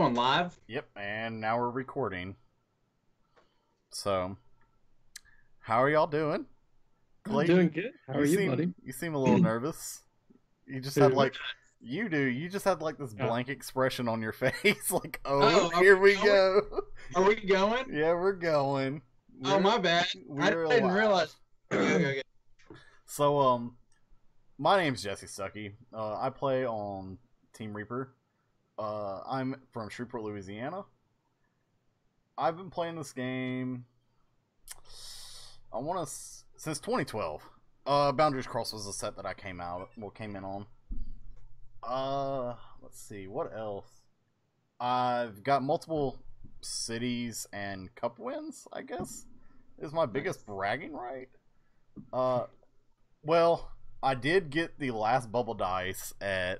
going live? Yep, and now we're recording. So, how are y'all doing? I'm doing Clayton, good. How you are you, seem buddy? you seem a little nervous. You just had Who? like you do. You just had like this Oh. blank expression on your face, like, Oh, are here we we go. Are we going? Yeah, we're going. Oh, my bad. I We're didn't alive. realize. Okay. So, my name's Jesse Stuckey. I play on Team Reaper. I'm from Shreveport, Louisiana. I've been playing this game. Since 2012. Boundaries Cross was the set that I came in on. Let's see what else. I've got multiple cities and cup wins. I guess is my biggest bragging right. Well, I did get the last bubble dice at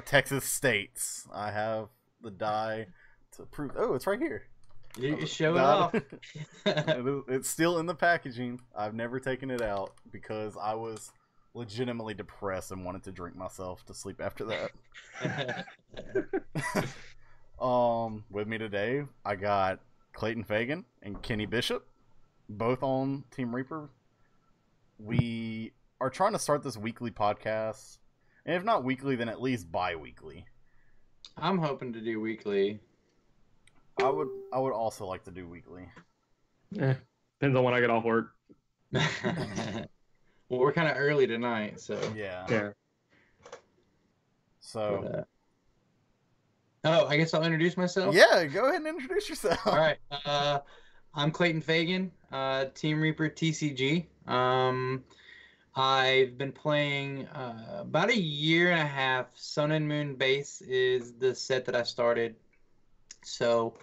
Texas States. I have the die to prove. Oh, it's right here. You can show it Got off. It's still in the packaging. I've never taken it out because I was legitimately depressed and wanted to drink myself to sleep after that. With me today, I got Clayton Fagan and Kenny Bishop, both on Team Reaper. We are trying to start this weekly podcast, and if not weekly, then at least bi-weekly. I'm hoping to do weekly. I would also like to do weekly. Depends on when I get off work. Well, we're kind of early tonight, so. Yeah. Yeah. So. Oh, I guess I'll introduce myself. Yeah, go ahead and introduce yourself. All right. I'm Clayton Fagan, Team Reaper TCG. I've been playing about a year and a half. Sun and Moon Base is the set that I started. So,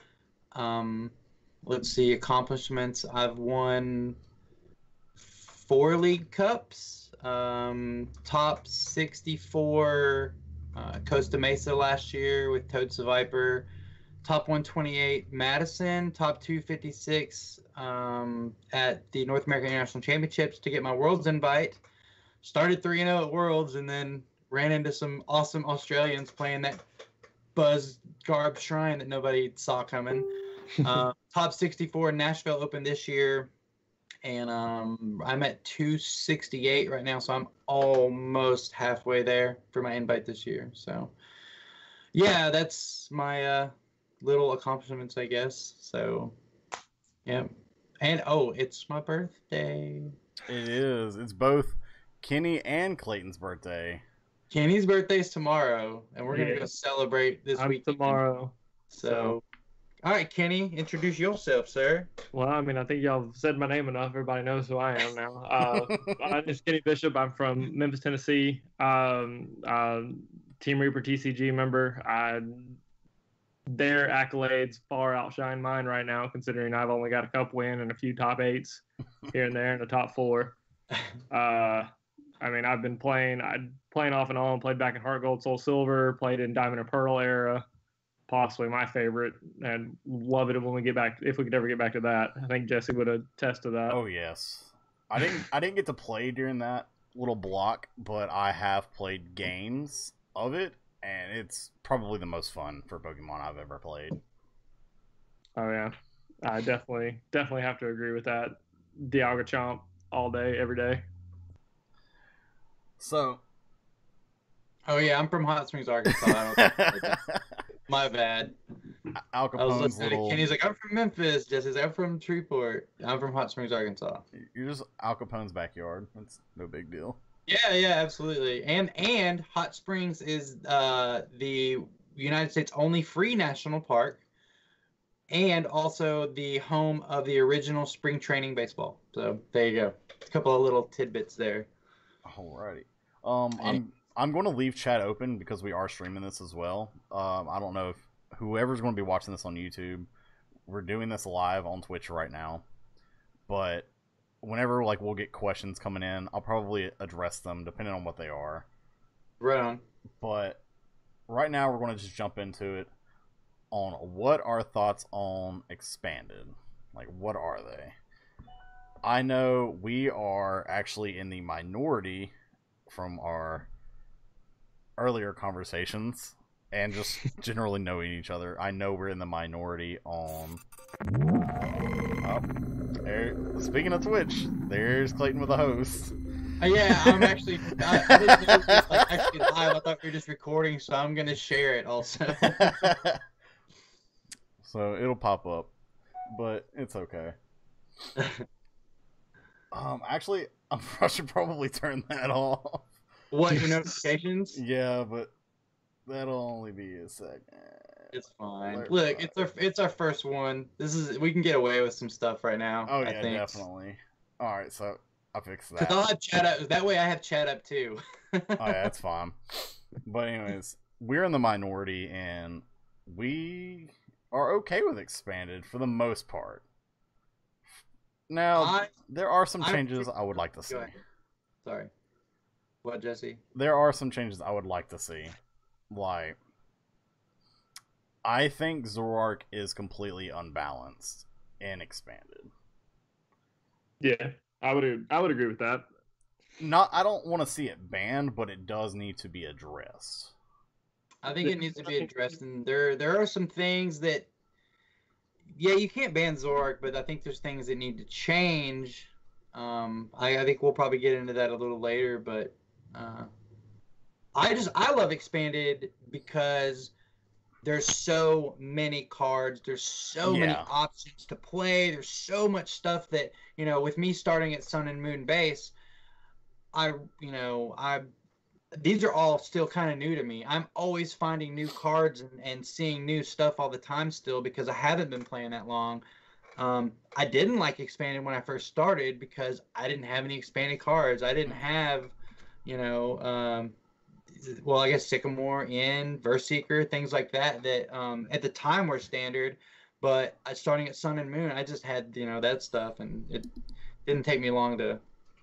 let's see, accomplishments. I've won 4 League Cups, top 64 Costa Mesa last year with Toads the Viper, top 128 Madison, top 256 at the North American International Championships to get my Worlds invite. Started 3-0 at Worlds and then ran into some awesome Australians playing that Buzz Garb Shrine that nobody saw coming. Top 64 Nashville Open this year, and I'm at 268 right now, so I'm almost halfway there for my invite this year. So, yeah, that's my little accomplishments, I guess. So, yeah. And, it's my birthday. It is. It's both Kenny and Clayton's birthday. Kenny's birthday's tomorrow, and we're gonna go celebrate this week tomorrow. So, all right, Kenny, introduce yourself, sir. Well, I mean, I think y'all have said my name enough. Everybody knows who I am now. My name is Kenny Bishop. I'm from Memphis, Tennessee. Team Reaper TCG member. Their accolades far outshine mine right now, considering I've only got a cup win and a few top 8s here and there in the top 4. I mean, I've been playing off and on, played back in Heart Gold, Soul Silver, played in Diamond and Pearl era, possibly my favorite, and love it when we get back, if we could ever get back to that. I think Jesse would attest to that. Oh yes. I didn't get to play during that little block, but I have played games of it, and it's probably the most fun for Pokemon I've ever played. Oh yeah. I definitely have to agree with that. Dialga Chomp all day, every day. So, Oh yeah, I'm from Hot Springs, Arkansas. My bad. Al I was Capone's listening to little. Kenny's like, I'm from Memphis. Jesse's like, I'm from Shreveport. I'm from Hot Springs, Arkansas. You're just Al Capone's backyard. That's no big deal. Yeah, absolutely. And Hot Springs is the United States' only free national park, and also the home of the original spring training baseball. So there you go. A couple of little tidbits there. Alrighty. I'm going to leave chat open because we are streaming this as well. I don't know if whoever's going to be watching this on YouTube, we're doing this live on Twitch right now. But whenever we'll get questions coming in, I'll probably address them depending on what they are. Right on. But right now we're going to just jump into it on what our thoughts on Expanded. What are they? I know we are actually in the minority from our earlier conversations and just generally knowing each other. I know we're in the minority on. Speaking of Twitch, there's Clayton with a host. Yeah, I'm actually. I didn't know it was like actually live. I thought we were just recording, so I'm gonna share it also. So it'll pop up, but it's okay. Actually, I should probably turn that off. What, your notifications? Yeah, but that'll only be a second. It's fine. Look, it's our first one. We can get away with some stuff right now. Oh I yeah, think. definitely. All right, so I fixed that. Because I'll have chat up. That way, I have chat up too. Oh yeah, that's fine. But anyways, we're in the minority, and we are okay with expanded for the most part. Now, there are some changes I would like to see. Sorry. What, Jesse? There are some changes I would like to see. Like, I think Zoroark is completely unbalanced and expanded. Yeah, I would agree with that. I don't want to see it banned, but it does need to be addressed. I think it needs to be addressed, and there are some things that, yeah, you can't ban Zoroark, but I think there's things that need to change. I think we'll probably get into that a little later, but I love expanded because there's so many cards, there's so many options to play, there's so much stuff that, with me starting at Sun and Moon base, these are all still kind of new to me. I'm always finding new cards and seeing new stuff all the time still because I haven't been playing that long. I didn't like expanded when I first started because I didn't have any expanded cards. I didn't have, I guess Sycamore, Verseeker, things like that at the time were standard. But starting at Sun and Moon, I just had, that stuff, and it didn't take me long to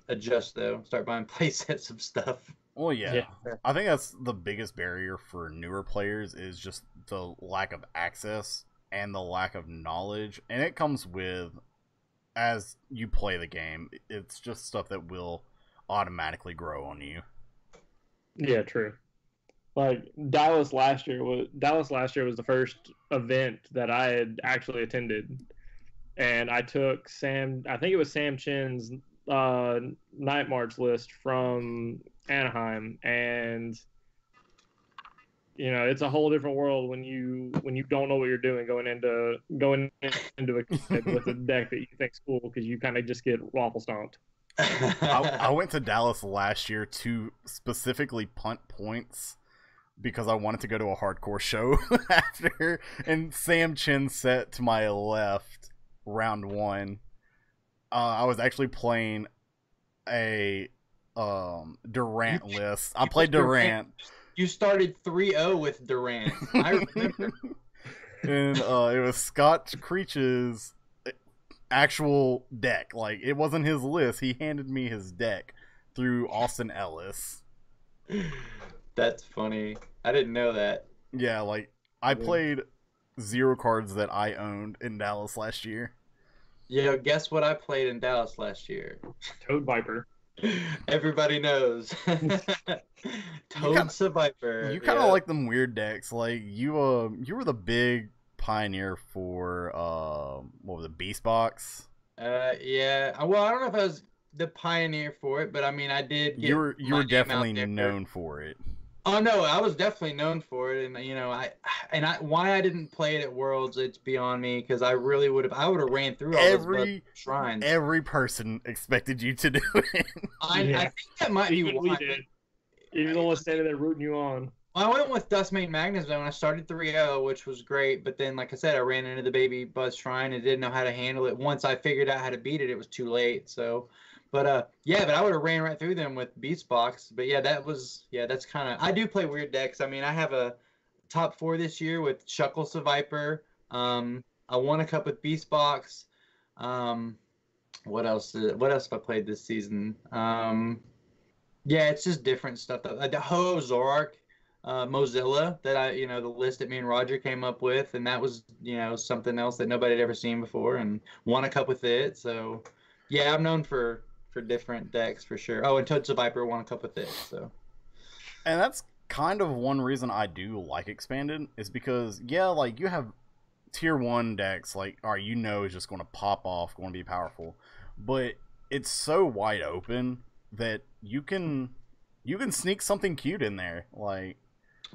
adjust, though. Start buying play sets of stuff. Well, yeah. I think that's the biggest barrier for newer players is just the lack of access and the lack of knowledge. And it comes with, as you play the game, it's just stuff that will automatically grow on you. Yeah, true. Like Dallas last year was the first event that I had actually attended, and I took Sam Chin's Night March list from Anaheim, and it's a whole different world when you don't know what you're doing going into with a deck that you think's cool because you kind of just get waffle stomped. I went to Dallas last year to specifically punt points because I wanted to go to a hardcore show after, and Sam Chin set to my left round 1. I was actually playing a Durant list. I played Durant. You started 3-0 with Durant. I remember. And it was Scott Creech's actual deck. Like, it wasn't his list. He handed me his deck through Austin Ellis. That's funny. I didn't know that. Yeah, like, I played 0 cards that I owned in Dallas last year. Yeah, guess what I played in Dallas last year? Toad Viper. Everybody knows. Toad Viper. You kind of like them weird decks. Like, you were the big pioneer for what was it, Beast Box? Yeah. Well, I don't know if I was the pioneer for it, but I mean, I did. You were definitely known for it. Oh no, I was definitely known for it, and why I didn't play it at Worlds, it's beyond me because I really would have ran through all those shrines. Every person expected you to do it. I think that might be why. We did. Even though I was standing there rooting you on. I went with Dustmane Magnus when I started 3-0, which was great, but then, like I said, I ran into the Baby Buzz Shrine and didn't know how to handle it. Once I figured out how to beat it, it was too late. So, but I would have ran right through them with Beast Box. But that's kind of. I do play weird decks. I mean, I have a top 4 this year with Shuckles the Viper. I won a cup with Beast Box. What else have I played this season? It's just different stuff. The Ho Zoroark. Mozilla that the list that me and Roger came up with, and that was something else that nobody had ever seen before, and won a cup with it. So yeah, I'm known for different decks for sure. Oh, and Toad's a Viper won a cup with it. So, and that's kind of one reason I do like expanded is because like you have tier 1 decks, like, alright, is just going to pop off, going to be powerful, but it's so wide open that you can sneak something cute in there. Like,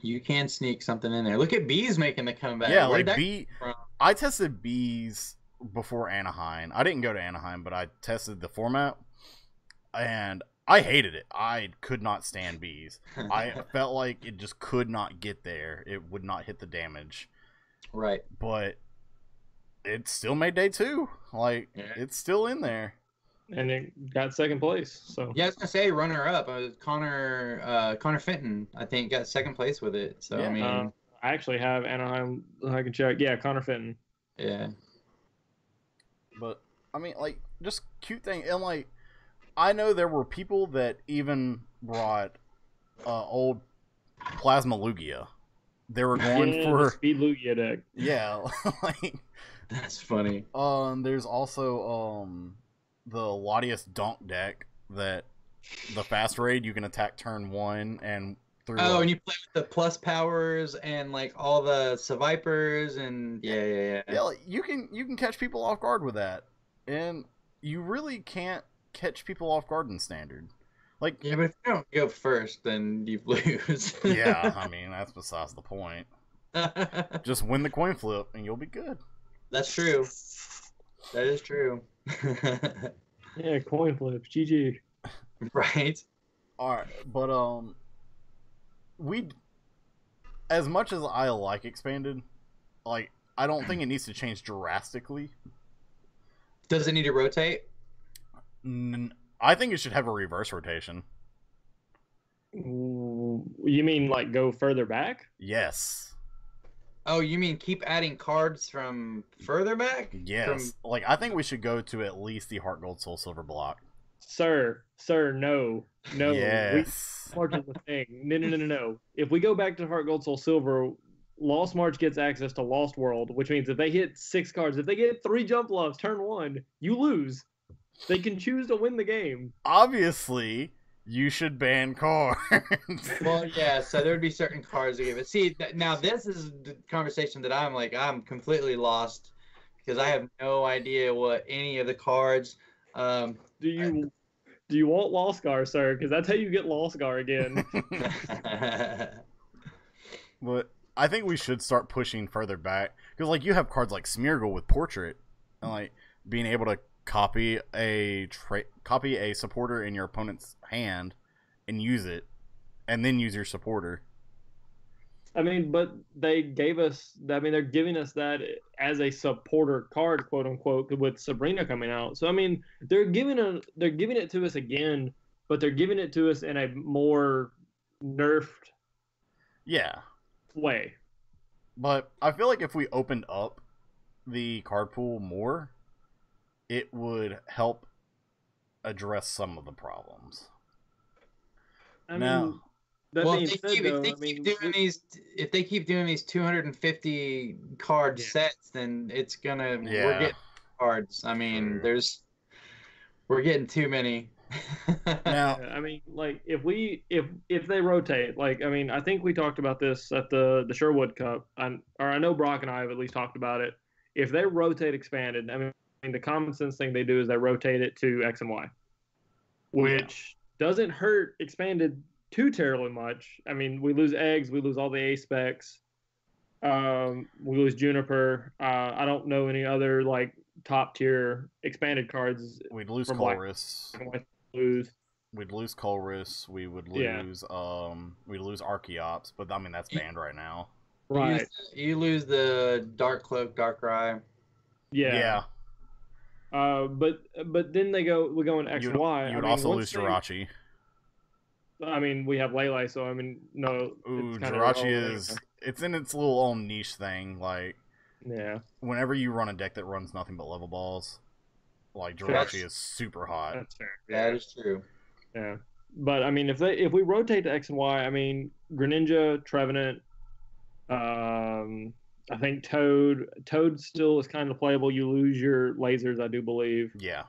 you can sneak something in there. Look at Bees making the comeback. Yeah, Where'd like that come from? I tested Bees before Anaheim. I didn't go to Anaheim, but I tested the format, and I hated it. I could not stand Bees. I felt like it just could not get there. It would not hit the damage. Right. But it still made day 2. Like, it's still in there. And it got second place. So yeah, I was gonna say runner up. Connor Fenton, I think, got second place with it. So Yeah. I mean, I actually have Anaheim. I can check. Yeah, Connor Fenton. yeah. But I mean, like, just cute thing, and like, I know there were people that even brought old Plasma Lugia. They were going for the Speed Lugia deck. Yeah, like, That's funny. there's also the Latias Donk deck that the fast raid, you can attack turn 1 and through. Oh, and you play with the plus powers and like all the Survivors and yeah. Yeah, like, you can catch people off guard with that, and you really can't catch people off guard in standard. Like, Yeah, but if you don't go first, then you lose. yeah, I mean, that's besides the point. Just win the coin flip and you'll be good. That's true. That is true. Yeah, coin flip. GG. Right. All right, but we, as much as I like expanded, like, I don't think it needs to change drastically. Does it need to rotate? I think it should have a reverse rotation. You mean like go further back? Yes. Oh, you mean keep adding cards from further back? Yes. Like, I think we should go to at least the Heart Gold Soul Silver block. Sir, no. Yes. March is the thing. No. If we go back to Heart Gold Soul Silver, Lost March gets access to Lost World, which means if they hit 6 cards, if they get 3 jump loves turn 1, you lose. They can choose to win the game. Obviously, you should ban cards. Well, yeah, so there would be certain cards to give it. See, now this is the conversation that I'm completely lost because I have no idea what any of the cards. Do you want Lost Gar, sir? Because that's how you get Lost Gar again. But I think we should start pushing further back because, like, you have cards like Smeargle with Portrait, and like being able to copy a supporter in your opponent's hand and use it, and then use your supporter. I mean, but they gave us. I mean, they're giving us that as a supporter card, quote unquote, with Sabrina coming out. So I mean, they're giving it to us again, but they're giving it to us in a more nerfed way. But I feel like if we opened up the card pool more, it would help address some of the problems. I mean, that well, being said, if they keep doing these 250 card sets, then it's gonna we're getting cards. I mean, we're getting too many. Now, I mean, like if they rotate, like I mean, I think we talked about this at the Sherwood Cup, or I know Brock and I have at least talked about it. If they rotate expanded, I mean, the common sense thing they do is they rotate it to X and Y, which doesn't hurt expanded too terribly much. I mean, we lose eggs, we lose all the A specs, we lose Juniper. I don't know any other like top tier expanded cards. We'd lose Colress. We'd lose Colress. We would lose we'd lose Archeops, but I mean that's banned right now. Right. You lose the Dark Cloak, Darkrai. Yeah. But then we go in X and Y. You would also lose Jirachi. I mean, we have Lele, so I mean, no. Ooh, Jirachi it's in its little own niche thing. Like, whenever you run a deck that runs nothing but level balls, like Jirachi is super hot. That's fair. That is true. Yeah, but I mean, if we rotate to X and Y, I mean, Greninja, Trevenant, I think Toad still is kind of playable. You lose your lasers, I do believe. Yeah.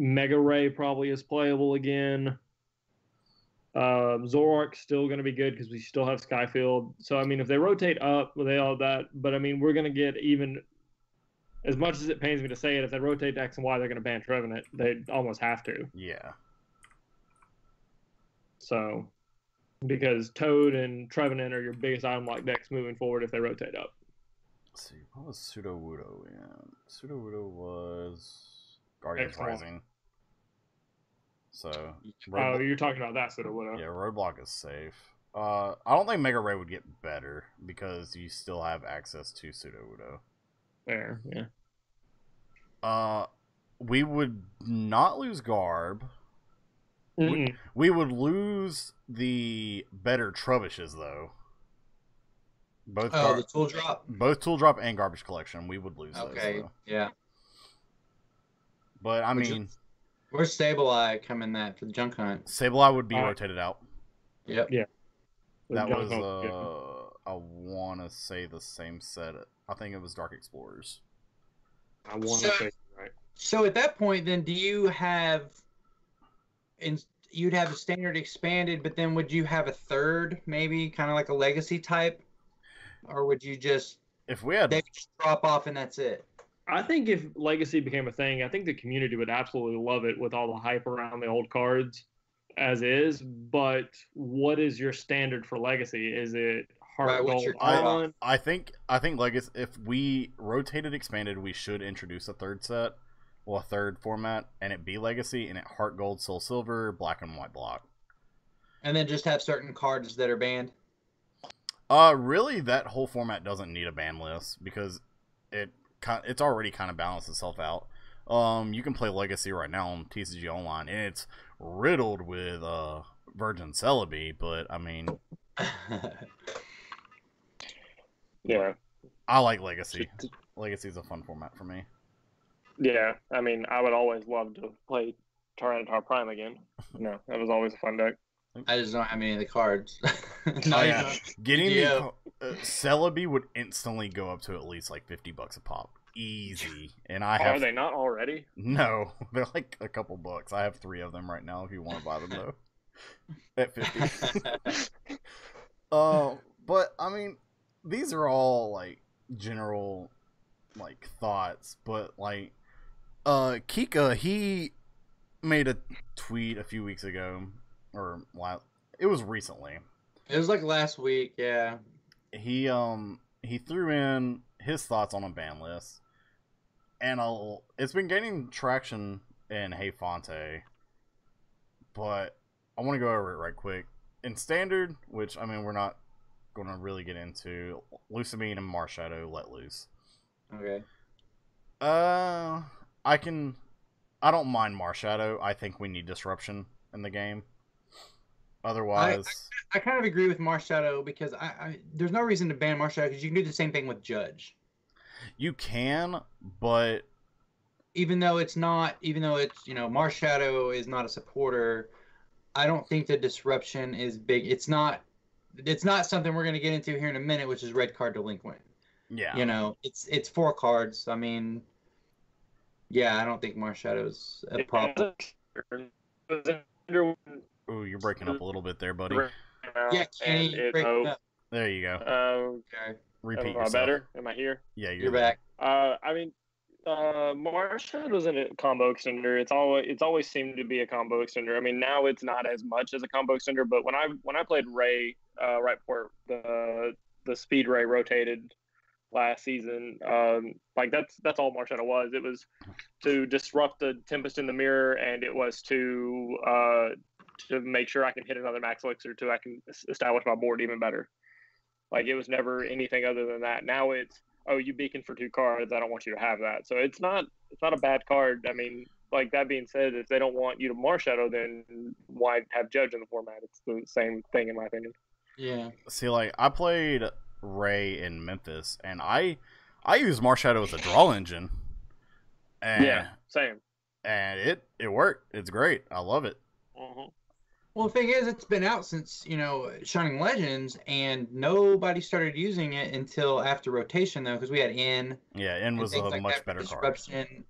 Mega Ray probably is playable again. Zoroark's still going to be good because we still have Skyfield. So I mean, if they rotate up, well, they all that. But I mean, we're going to get even. As much as it pains me to say it, if they rotate to X and Y, they're going to ban Trevenant. They almost have to. Yeah. So, because Toad and Trevenant are your biggest item lock decks moving forward if they rotate up. Let's see, what was Sudowoodo in? Sudowoodo was Guardians X1. Rising. So, Oh, you're talking about that Sudowoodo. yeah, Roadblock is safe. I don't think Mega Ray would get better because you still have access to Sudowoodo. There, yeah. We would not lose Garb. Mm-mm. We would lose the better Trubbishes, though. Both the tool drop. both Tool Drop and Garbage Collection, we would lose Okay, those, though. yeah. But, I mean... Where's Sableye coming that for the junk hunt? Sableye would be rotated out. Yep. Yeah. That was, I want to say the same set. I think it was Dark Explorers. I want to say right. So at that point, then, do you have... You'd have a standard expanded, but then would you have a third, maybe, kind of like a legacy type? Or would you just... If we had... They just drop off and that's it? I think if Legacy became a thing, I think the community would absolutely love it with all the hype around the old cards as is. But what is your standard for Legacy? Is it Heart Gold on? I think Legacy, if we rotated expanded, we should introduce a third set, well, a third format, and it be Legacy, and it Heart Gold, Soul Silver, Black and White block. And then just have certain cards that are banned? Really, that whole format doesn't need a ban list because it's already kind of balanced itself out. You can play Legacy right now on TCG Online, and it's riddled with Virgin Celebi, but I mean, yeah, I like Legacy. Legacy's a fun format for me. Yeah, I mean, I would always love to play Tyranitar Prime again. No, that was always a fun deck. I just don't have any of the cards. Getting the Celebi would instantly go up to at least like $50 a pop, easy. And I have. Are they not already? No, they're like a couple bucks. I have 3 of them right now. If you want to buy them though, at 50. But I mean, these are all like general like thoughts. But like, Kika, he made a tweet a few weeks ago. Or it was recently. It was like last week, yeah. He threw in his thoughts on a ban list, and it's been gaining traction in Hey Fonte, but I want to go over it right quick. In Standard, which I mean we're not going to really get into, Lusamine and Marshadow let loose. Okay. I don't mind Marshadow. I think we need disruption in the game. Otherwise, I kind of agree with Marshadow because there's no reason to ban Marshadow because you can do the same thing with Judge. You can, but even though it's Marshadow is not a supporter, I don't think the disruption is big. It's not something we're going to get into here in a minute, which is red card delinquent. Yeah, it's 4 cards. I mean, yeah, I don't think Marshadow's a problem. Ooh, you're breaking up a little bit there, buddy. Yeah, Kenny, you're breaking up. There you go. Okay. Repeat yourself. Better? Am I here? Yeah, you're back. I mean, Marshadow's in a combo extender. It's always seemed to be a combo extender. I mean, now it's not as much as a combo extender, but when I played Ray right before the Speed Ray rotated last season, like that's all Marshadow was. It was to disrupt the Tempest in the Mirror, and it was to make sure I can hit another Max Elixir I can establish my board even better. Like, it was never anything other than that. Now it's, you beacon for 2 cards, I don't want you to have that. So it's not a bad card. I mean, like, that being said, if they don't want you to Marshadow, then why have Judge in the format? It's the same thing in my opinion. Yeah. See, like, I played Ray in Memphis, and I use Marshadow as a draw engine. And, yeah, same. And it worked. It's great. I love it. Mm-hmm. Well, the thing is, it's been out since, Shining Legends, and nobody started using it until after rotation, though, because we had N. Yeah, N was a like much better card.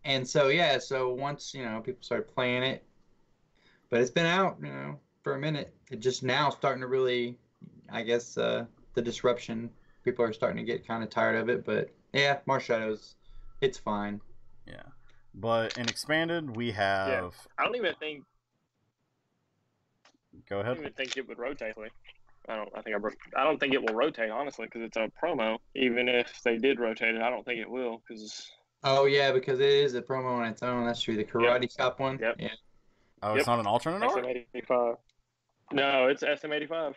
And so, yeah, so once, people started playing it, but it's been out, for a minute. It just now starting to really, I guess, the disruption. People are starting to get kind of tired of it, but yeah, Marshadows, it's fine. Yeah, but in expanded we have. I don't even think. Go I ahead. don't even think it would rotate. I don't think it will rotate honestly because it's a promo. Even if they did rotate it, I don't think it will because. Oh yeah, because it is a promo on its own. That's true. The Karate Chop one. Yep. Yeah. Oh, it's not an alternate art? SM85. No, it's SM85.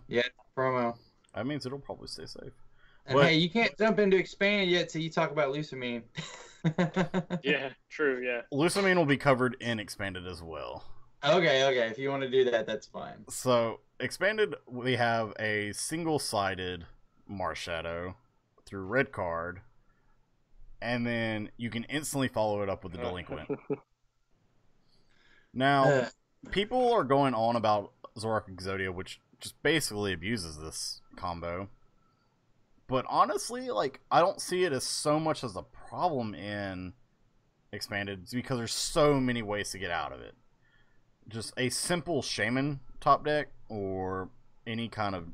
Yeah, promo. That means it'll probably stay safe. And hey, you can't jump into expanded yet till you talk about Lusamine. Yeah, true. Yeah. Lusamine will be covered in expanded as well. Okay. If you want to do that, that's fine. So expanded, we have a single-sided Marshadow through red card, and then you can instantly follow it up with the Delinquent. Now, people are going on about Zorak Exodia, which just basically abuses this combo. But honestly, like, I don't see it as so much as a problem in expanded. It's because there's so many ways to get out of it. Just a simple Shaman top deck, or any kind of...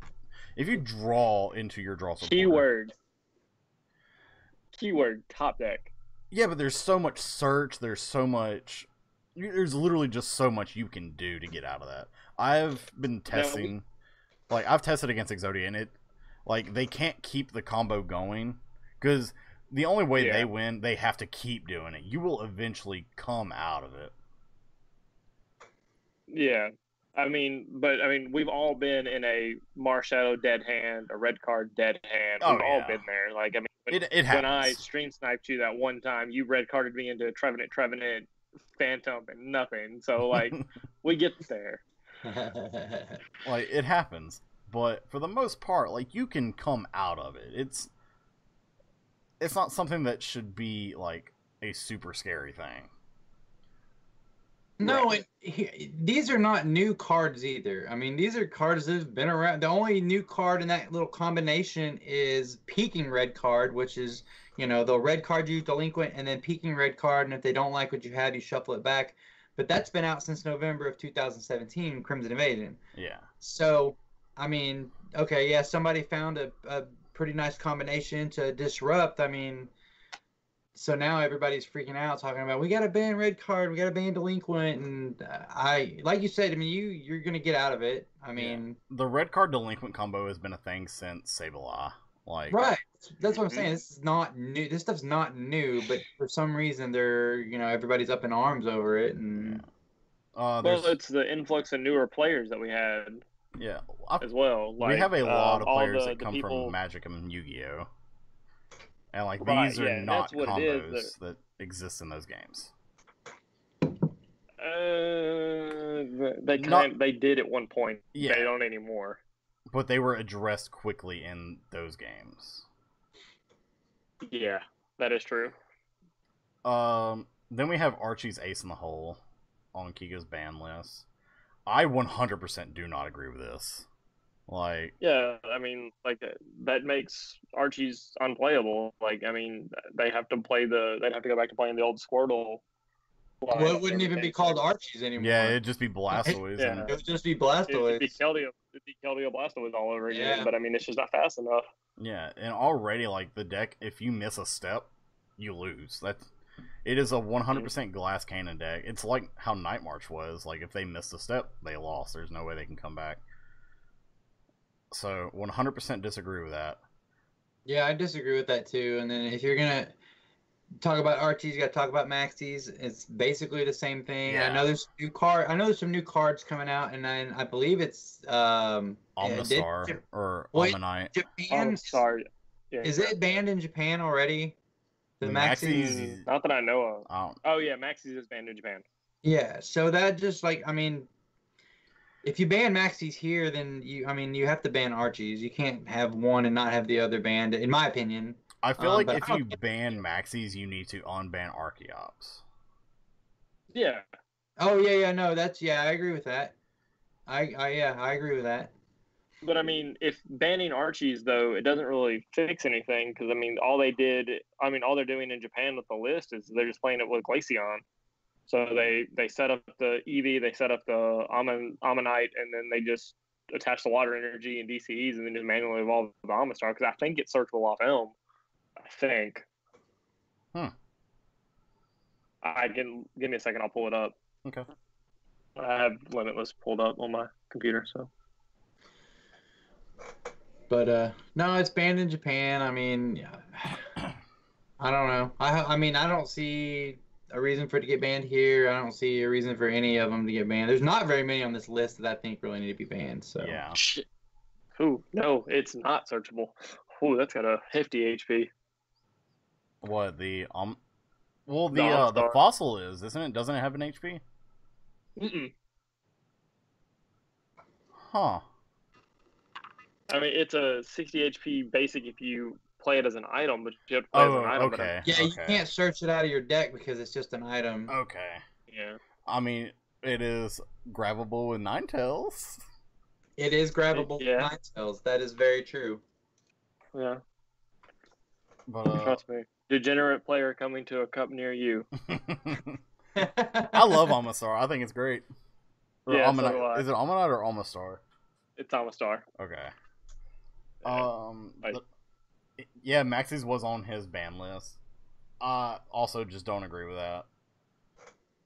If you draw into your draw support... Keyword, top deck. Yeah, but there's so much search, there's literally just so much you can do to get out of that. I've been testing... Like, I've tested against Exodia, and like, they can't keep the combo going, because the only way they win, they have to keep doing it. You will eventually come out of it. Yeah. We've all been in a Marshadow dead hand, a red card dead hand. We've all been there. Like, I mean, when I stream sniped you that one time, you red carded me into Trevenant, Phantom, and nothing. So, like, we get there. Like, it happens. But for the most part, like, you can come out of it. It's not something that should be, like, a super scary thing. No, right. These are not new cards either. I mean, these are cards that have been around. The only new card in that little combination is Peaking Red Card, which is, they'll red card you Delinquent and then Peaking Red Card, and if they don't like what you have, you shuffle it back. But that's been out since November of 2017, Crimson Invasion. Yeah. So, I mean, okay, yeah, somebody found a pretty nice combination to disrupt. I mean... So now everybody's freaking out, talking about, we got to ban red card, we got to ban Delinquent, and like you said, I mean, you're gonna get out of it. I mean, the red card Delinquent combo has been a thing since Sableye. Like, right, that's what I'm saying. This is not new. This stuff's not new, but for some reason, everybody's up in arms over it, and well, it's the influx of newer players that we had. Yeah, as well. Like, we have a lot of players that come people... from Magic and Yu-Gi-Oh. And, like, these are not combos that exist in those games. They did at one point. Yeah. They don't anymore. But they were addressed quickly in those games. Yeah, that is true. Then we have Archie's Ace in the Hole on Kigo's ban list. I 100% do not agree with this. Like, yeah, I mean, like, that makes Archie's unplayable. Like, I mean, they'd have to go back to playing the old Squirtle. Well, it wouldn't even be called Archie's anymore. Yeah, it'd just be Blastoise. It would just be Blastoise. It'd be Keldeo Blastoise all over again, but I mean, it's just not fast enough. Yeah, and already, like, the deck, if you miss a step, you lose. It is a 100% glass cannon deck. It's like how Night March was. Like, if they missed a step, they lost. There's no way they can come back. So, 100% disagree with that. Yeah, I disagree with that too. And then if you're going to talk about Archie's, you got to talk about Maxies. It's basically the same thing. Yeah. I know there's some new cards coming out, and I believe it's Omnistar or Omnite. Japan. Sorry. Yeah, is it banned in Japan already? The Maxies? Not that I know of. Oh yeah, Maxies is banned in Japan. Yeah, so that just, like, I mean, if you ban Maxies here, then you have to ban Archies. You can't have one and not have the other banned, in my opinion. I feel like if you ban Maxies, you need to unban Archeops. Yeah. Oh yeah, no, I agree with that. I agree with that. But I mean, if banning Archies though, it doesn't really fix anything because I mean, all they're doing in Japan with the list is they're just playing it with Glaceon. So they set up the Eevee, they set up the Ammonite, and then they just attach the water energy and DCEs, and then just manually evolve the Amistar, because I think it's searchable off Elm. I think. I can give me a second. I'll pull it up. Okay. I have Limitless pulled up on my computer, so. But no, it's banned in Japan. I mean, I don't know. I mean, I don't see a reason for it to get banned here. I don't see a reason for any of them to get banned. There's not very many on this list that I think really need to be banned. So yeah. Shit. Ooh, no, it's not searchable. Ooh, that's got a hefty HP. What the Well, the fossil is, isn't it? Doesn't it have an HP? Mm-mm. Huh. I mean, it's a 60 HP basic if you play it as an item, but you have to play as an item. Okay. Yeah, you can't search it out of your deck because it's just an item. Okay. Yeah. I mean, it is grabbable with Ninetales. It is grabbable with Ninetales. That is very true. Yeah. But trust me. Degenerate player coming to a cup near you. I love Amistar. I think it's great. Or Yeah, Ammonite. so do I. Is it Ammonite or Amistar? It's Amistar. Okay. Yeah. Yeah, Maxie's was on his ban list. Also just don't agree with that.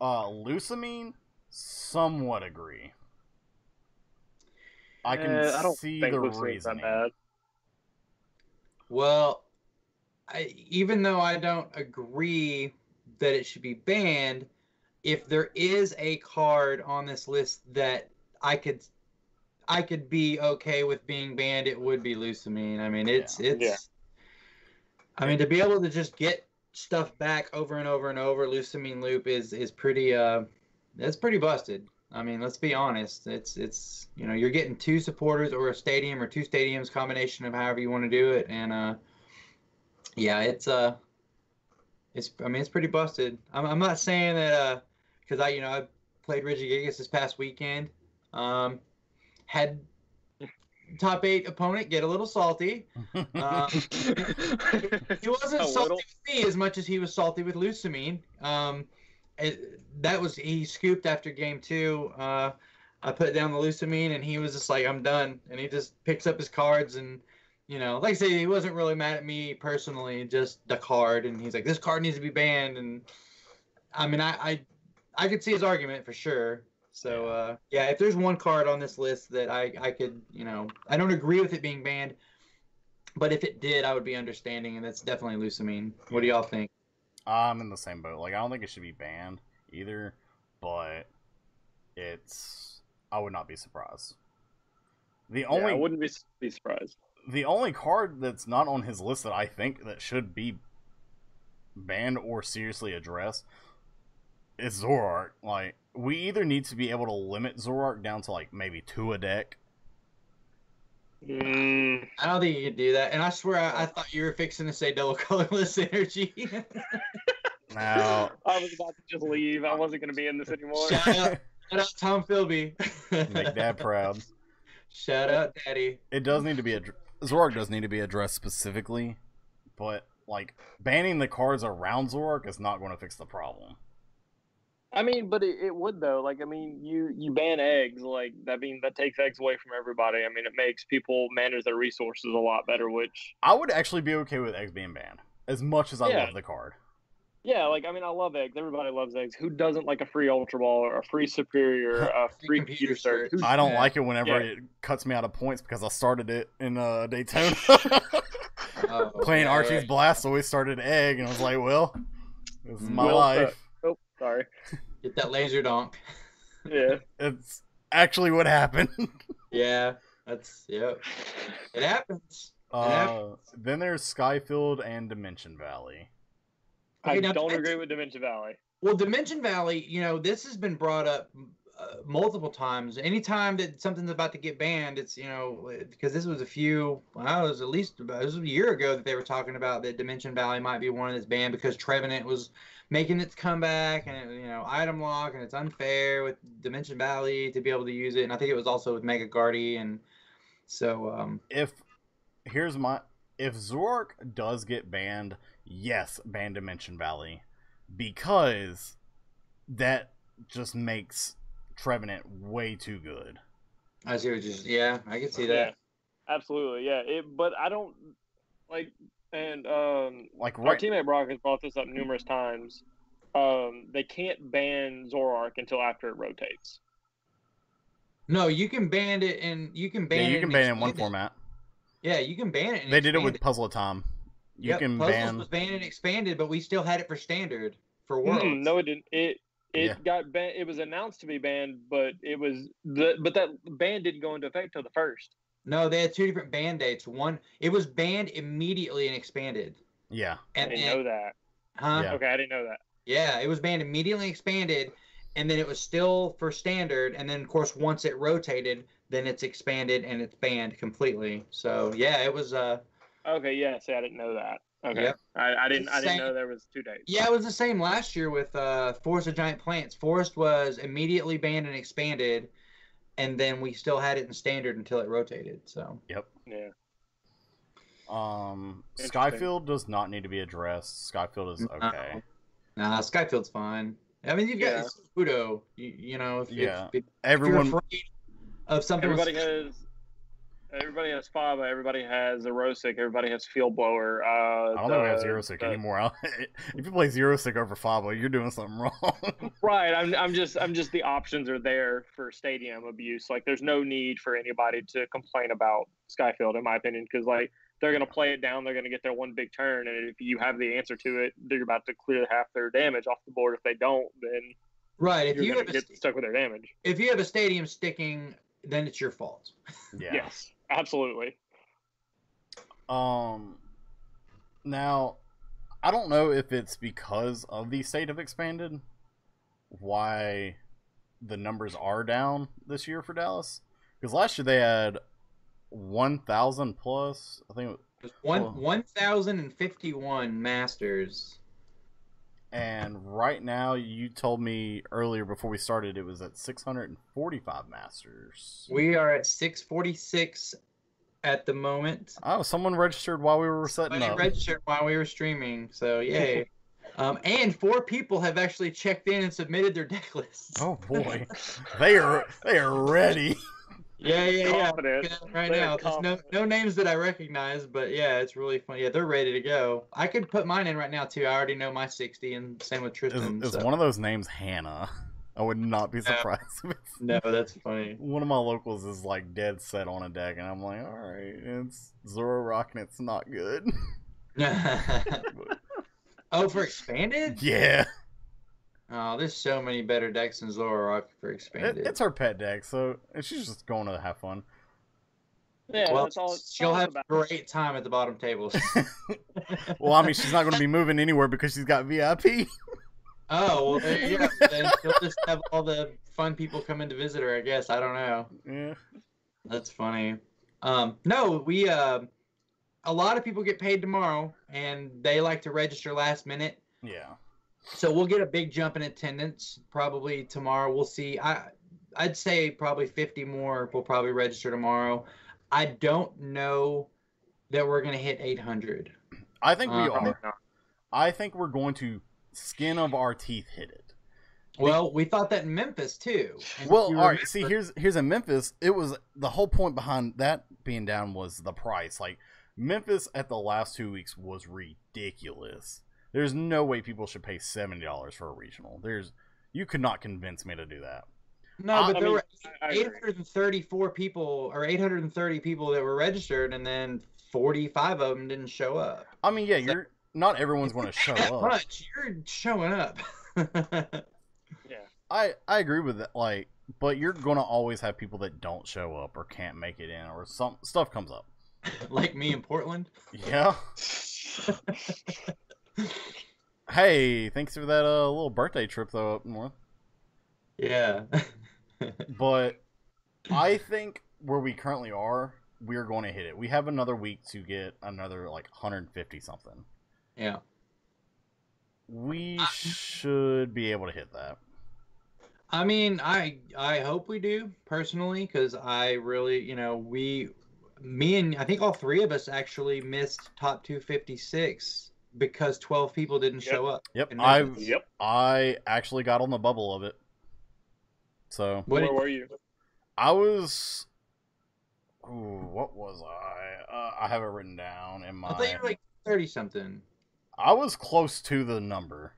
Lusamine, somewhat agree. I can I don't see think the Lucamine's reasoning. that bad. Well, even though I don't agree that it should be banned, if there is a card on this list that I could be okay with being banned, it would be Lusamine. I mean, it's. I mean, to be able to just get stuff back over and over and over, Lusamine Loop is pretty. That's pretty busted. I mean, let's be honest. It's you're getting 2 supporters or a stadium or 2 stadiums, combination of however you want to do it, and yeah, it's pretty busted. I'm not saying that because I played Regigigas this past weekend. Had top 8 opponent get a little salty. He wasn't salty with me as much as he was salty with Lusamine. He scooped after game 2. I put down the Lusamine and he was just like, I'm done. And he just picks up his cards and, like I say, he wasn't really mad at me personally, just the card. And he's like, this card needs to be banned. And I mean, I could see his argument for sure. So, yeah, if there's one card on this list that I could, I don't agree with it being banned, but if it did, I would be understanding, and that's definitely Lusamine. What do y'all think? I'm in the same boat. Like, I don't think it should be banned either, but I would not be surprised. I wouldn't be surprised. The only card that's not on his list that I think that should be banned or seriously addressed is Zoroark. Like, we either need to be able to limit Zoroark down to, like, maybe 2 a deck. I don't think you can do that. And I swear, I thought you were fixing to say double colorless energy. Now, I was about to just leave. I wasn't going to be in this anymore. Shout out Tom Philby. Make Dad proud. Shout out Daddy. It does need to be Zoroark does need to be addressed specifically, but, like, banning the cards around Zoroark is not going to fix the problem. I mean, but it would though. Like, I mean, you ban eggs, like that takes eggs away from everybody. I mean, it makes people manage their resources a lot better. Which I would actually be okay with eggs being banned, as much as I love the card. Yeah, like I mean, I love eggs. Everybody loves eggs. Who doesn't like a free Ultra Ball or a free Superior, a free computer search? I don't like it whenever it cuts me out of points because I started it in Daytona. Playing Archie's Blast always started egg, and I was like, well, this is my life. Oh, sorry. Get that laser donk. Yeah. It's actually what happened. Yeah, it happens. Then there's Skyfield and Dimension Valley. I don't agree with Dimension Valley. Well, Dimension Valley, this has been brought up multiple times. Anytime that something's about to get banned, it's, because this was it was a year ago that they were talking about that Dimension Valley might be one that's banned because Trevenant was making its comeback and, item lock, and it's unfair with Dimension Valley to be able to use it. And I think it was also with Mega Guardy. And so, if Zoroark does get banned, yes, ban Dimension Valley, because that just makes Trevenant way too good. I see what you. Yeah, I can see Yeah, that. absolutely. Yeah, but I don't like, and Like our right, teammate Brock has brought this up numerous times. They can't ban Zoroark until after it rotates. No, you can ban it and you can yeah, ban you it can and ban it in one expand it. format. Yeah, you can ban it and They did it expand with it. Puzzle of Time. You Yep, can Puzzles ban. was banned and expanded, but we still had it for standard for Worlds. No, it didn't. It Yeah. got banned. It was announced to be banned, but that ban didn't go into effect till the first. No, they had two different ban dates. One, it was banned immediately and expanded. Yeah. I And didn't then, know that. huh? Yeah. Okay, I didn't know that. Yeah, it was banned immediately, expanded, and then it was still for standard. And then, of course, once it rotated, then it's expanded and it's banned completely. So yeah, it was. Okay, yeah. See, I didn't know that. Okay, Yep. I didn't Same. know there was 2 dates. Yeah, it was the same last year with Forest of Giant Plants. Forest was immediately banned and expanded, and then we still had it in standard until it rotated. So. Yep. Yeah. Interesting. Skyfield does not need to be addressed. Skyfield is okay. Nah, Skyfield's fine. I mean, you've got Yeah. it's Udo. You know, if you're Everyone, afraid of something. Everybody has Faba. Everybody has Erosic. Everybody has Field Blower. I don't know if we have Zero Sick anymore. If you play Zero Sick over Faba, you're doing something wrong. Right. I'm just the options are there for stadium abuse. Like, there's no need for anybody to complain about Skyfield, in my opinion, because like they're gonna play it down. They're gonna get their one big turn, and if you have the answer to it, they're about to clear half their damage off the board. If they don't, then Right. If you're you gonna have get stuck with their damage. if you have a stadium sticking, then it's your fault. Yeah. Yes, absolutely. Now, I don't know if it's because of the state of expanded why the numbers are down this year for Dallas. Because last year they had 1,000 plus. I think It was 1,051 Masters. And right now, you told me earlier before we started, it was at 645 Masters. We are at 646 at the moment. Oh, someone registered while we were setting Somebody up. registered while we were streaming, so yay. And 4 people have actually checked in and submitted their deck lists. Oh boy, they are ready. Yeah. Confident. Right They're now, there's no names that I recognize, but yeah, it's really fun. Yeah, they're ready to go. I could put mine in right now too. I already know my 60, and same with Tristan. Is so. one of those names Hannah? I would not be surprised if it's No, that's funny. one of my locals is like dead set on a deck, and I'm like, all right, it's Zoroark and it's not good. Oh, for expanded? Yeah, Oh, there's so many better decks than Zoroark for expanded. it's her pet deck, so she's just going to have fun. Yeah, well, that's all. she'll have a great time at the bottom tables. Well, I mean, she's not going to be moving anywhere because she's got VIP. Oh, well, there you go. Then she'll just have all the fun people come in to visit her, I guess. I don't know. Yeah. That's funny. No, we a lot of people get paid tomorrow, and they like to register last minute. Yeah. So we'll get a big jump in attendance probably tomorrow. We'll see. I'd say probably 50 more will probably register tomorrow. I don't know that we're gonna hit 800. I think we Probably are. not. I think we're going to skin of our teeth hit it. Well, we thought that in Memphis too. And Well, you all right. remember- See, here's in Memphis. It was the whole point behind that being down was the price. Like Memphis at the last 2 weeks was ridiculous. There's no way people should pay $70 for a regional. You could not convince me to do that. No, but I there mean, were I agree. 834 people or 830 people that were registered, and then 45 of them didn't show up. I mean, yeah, not everyone's going to show That up. much, you're showing up. Yeah. I agree with that. Like, but you're going to always have people that don't show up or can't make it in, or some stuff comes up. Like me in Portland. Yeah. Hey, thanks for that little birthday trip though up north. Yeah. But I think where we currently are, we're going to hit it. We have another week to get another like 150 something. Yeah. We should be able to hit that. I mean, I hope we do personally, because I really, me and I think all 3 of us actually missed top 256 because 12 people didn't show up. Yep, in Memphis. I actually got on the bubble of it. So Where were you? I was. Ooh, what was I? I have it written down in my. I thought you were like 30 something. I was close to the number.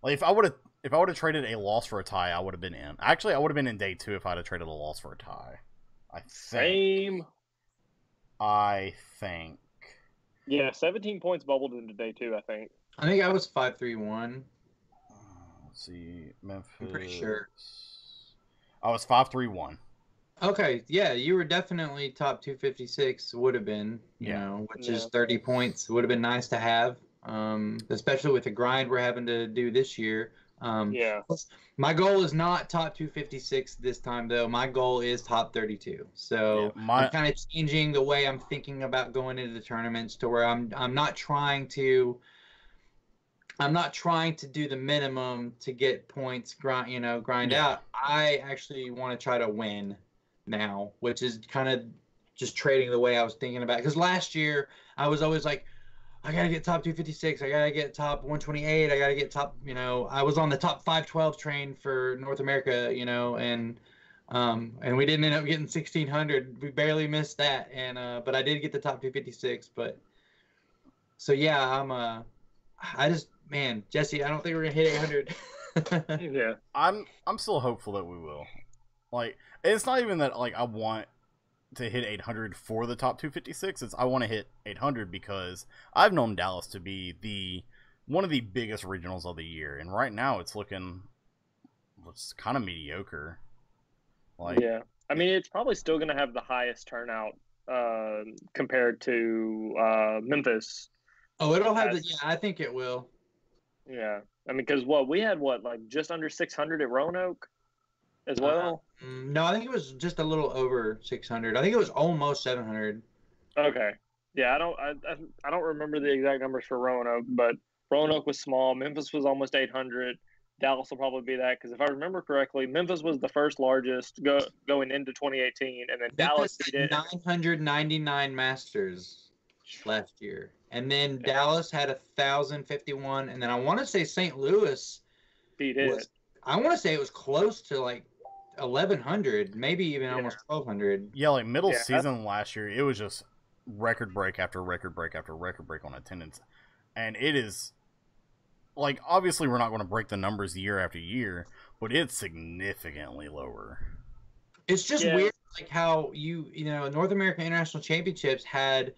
Like if I would have traded a loss for a tie, I would have been in. Actually, I would have been in day 2 if I'd have traded a loss for a tie. Same. I think. Yeah, 17 points bubbled into day 2, I think. I think I was 5-3-1. Let's see, Memphis. I'm pretty sure. I was 5-3-1. Okay, yeah, you were definitely top 256. Would have been, you know, which is 30 points. Would have been nice to have, especially with the grind we're having to do this year. My goal is not top 256 this time, though. My goal is top 32. So I'm kind of changing the way I'm thinking about going into the tournaments to where I'm not trying to do the minimum to get points grind out. I actually want to try to win now, which is kind of just trading the way I was thinking about. Because last year I was always like, I gotta get top 256. I gotta get top 128. I gotta get top. I was on the top 512 train for North America. And we didn't end up getting 1600. We barely missed that. But I did get the top 256. But so yeah, Jesse, I don't think we're gonna hit 800. Yeah, I'm still hopeful that we will. Like, it's not even that like I want to hit 800 for the top 256. It's I want to hit 800 because I've known Dallas to be one of the biggest regionals of the year, and right now it's kind of mediocre. Like, yeah, I mean it's probably still going to have the highest turnout compared to Memphis. Oh, it'll have I think it will. Yeah, I mean because we had like just under 600 at Roanoke as well. No, I think it was just a little over 600. I think it was almost 700. Okay. Yeah, I don't remember the exact numbers for Roanoke, but Roanoke was small. Memphis was almost 800. Dallas will probably be that because if I remember correctly, Memphis was the first largest going into 2018, and then Dallas beat it. 999 Masters last year, and then Dallas had 1,051, and then I want to say St. Louis beat it. I want to say it was close to like 1,100, maybe even almost 1,200. Yeah, like middle season last year, it was just record break after record break after record break on attendance. And it is, like, obviously we're not going to break the numbers year after year, but it's significantly lower. It's just weird, like how North American International Championships had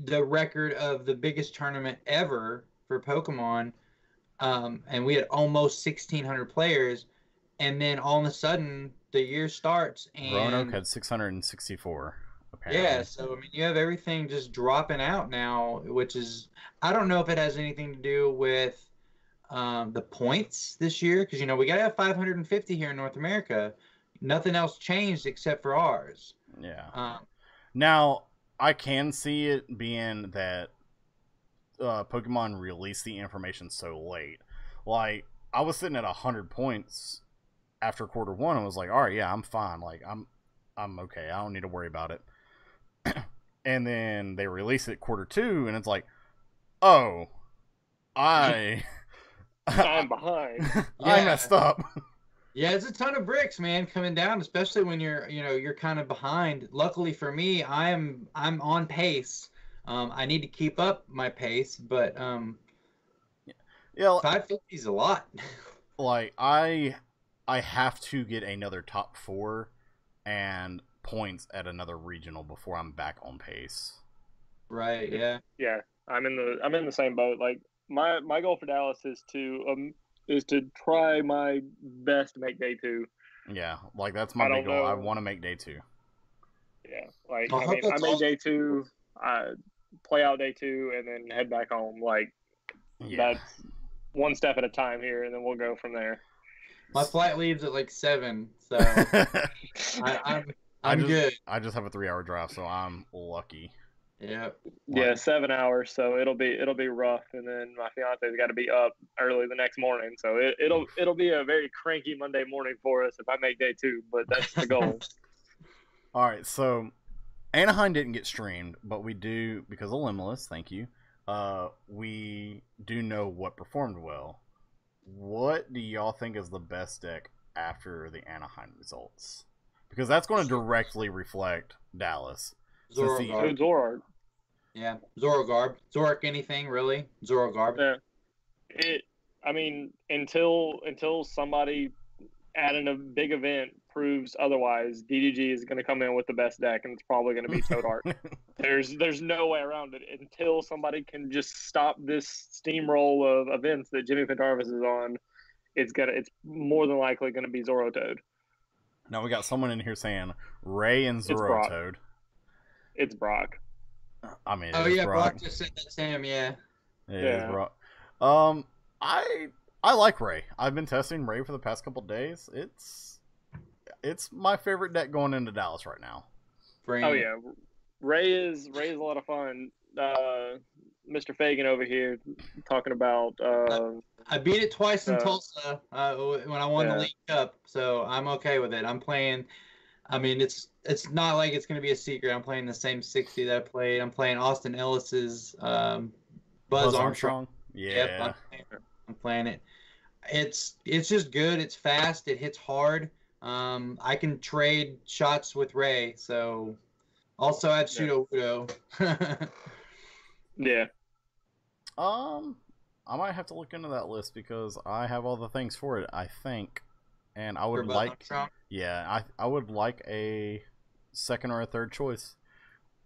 the record of the biggest tournament ever for Pokemon, and we had almost 1,600 players. And then all of a sudden, the year starts, and Roanoke had 664. Apparently. Yeah, so I mean, you have everything just dropping out now, which is I don't know if it has anything to do with the points this year, because we got to have 550 here in North America. Nothing else changed except for ours. Yeah. Now I can see it being that Pokemon released the information so late. Like I was sitting at 100 points after quarter 1, I was like, all right, yeah, I'm fine. Like, I'm okay. I don't need to worry about it. And then they release it quarter 2, and it's like, oh, I'm behind. I messed up. Yeah, it's a ton of bricks, man, coming down, especially when you're kind of behind. Luckily for me, I'm on pace. I need to keep up my pace, but 550 is a lot. Like I have to get another top 4 and points at another regional before I'm back on pace. Right. Yeah. Yeah, I'm in the same boat. Like my goal for Dallas is to try my best to make day 2. Yeah, like that's my big goal. I want to make day 2. Yeah, like I made day 2. I play out day 2 and then head back home. Like that's one step at a time here, and then we'll go from there. My flight leaves at like 7, so I'm good. I just have a 3-hour drive, so I'm lucky. Yeah. Yeah, 7 hours, so it'll be rough, and then my fiance's got to be up early the next morning, so it'll be a very cranky Monday morning for us if I make day 2, but that's the goal. All right, so Anaheim didn't get streamed, but we do because of Limitless. Thank you. we do know what performed well. What do y'all think is the best deck after the Anaheim results? Because that's going to directly reflect Dallas. Zorogarb. Zoroark. Yeah, Zorogarb. Zorak anything, really. Zorogarb. Yeah. I mean, until somebody at a big event proves otherwise, DDG is going to come in with the best deck, and it's probably going to be Toad Art. There's no way around it until somebody can just stop this steamroll of events that Jimmy Pentarvis is on. It's more than likely going to be Zorotoad. Now we got someone in here saying Ray and Zorotoad. It's Brock. I mean, oh yeah, Brock just said that, Sam. Yeah. It is Brock. I like Ray. I've been testing Ray for the past couple days. It's my favorite deck going into Dallas right now. Oh yeah, Ray is a lot of fun. Mr. Fagan over here talking about. I beat it twice in Tulsa when I won the League Cup, so I'm okay with it. I'm playing. I mean, it's not like it's going to be a secret. I'm playing the same 60 that I played. I'm playing Austin Ellis's Buzz Armstrong. Yeah, yep, I'm playing it. It's just good. It's fast. It hits hard. I can trade shots with Ray. So also add Pseudo Udo. Yeah. I might have to look into that list because I have all the things for it, I think. And I would like, I would like a second or a third choice.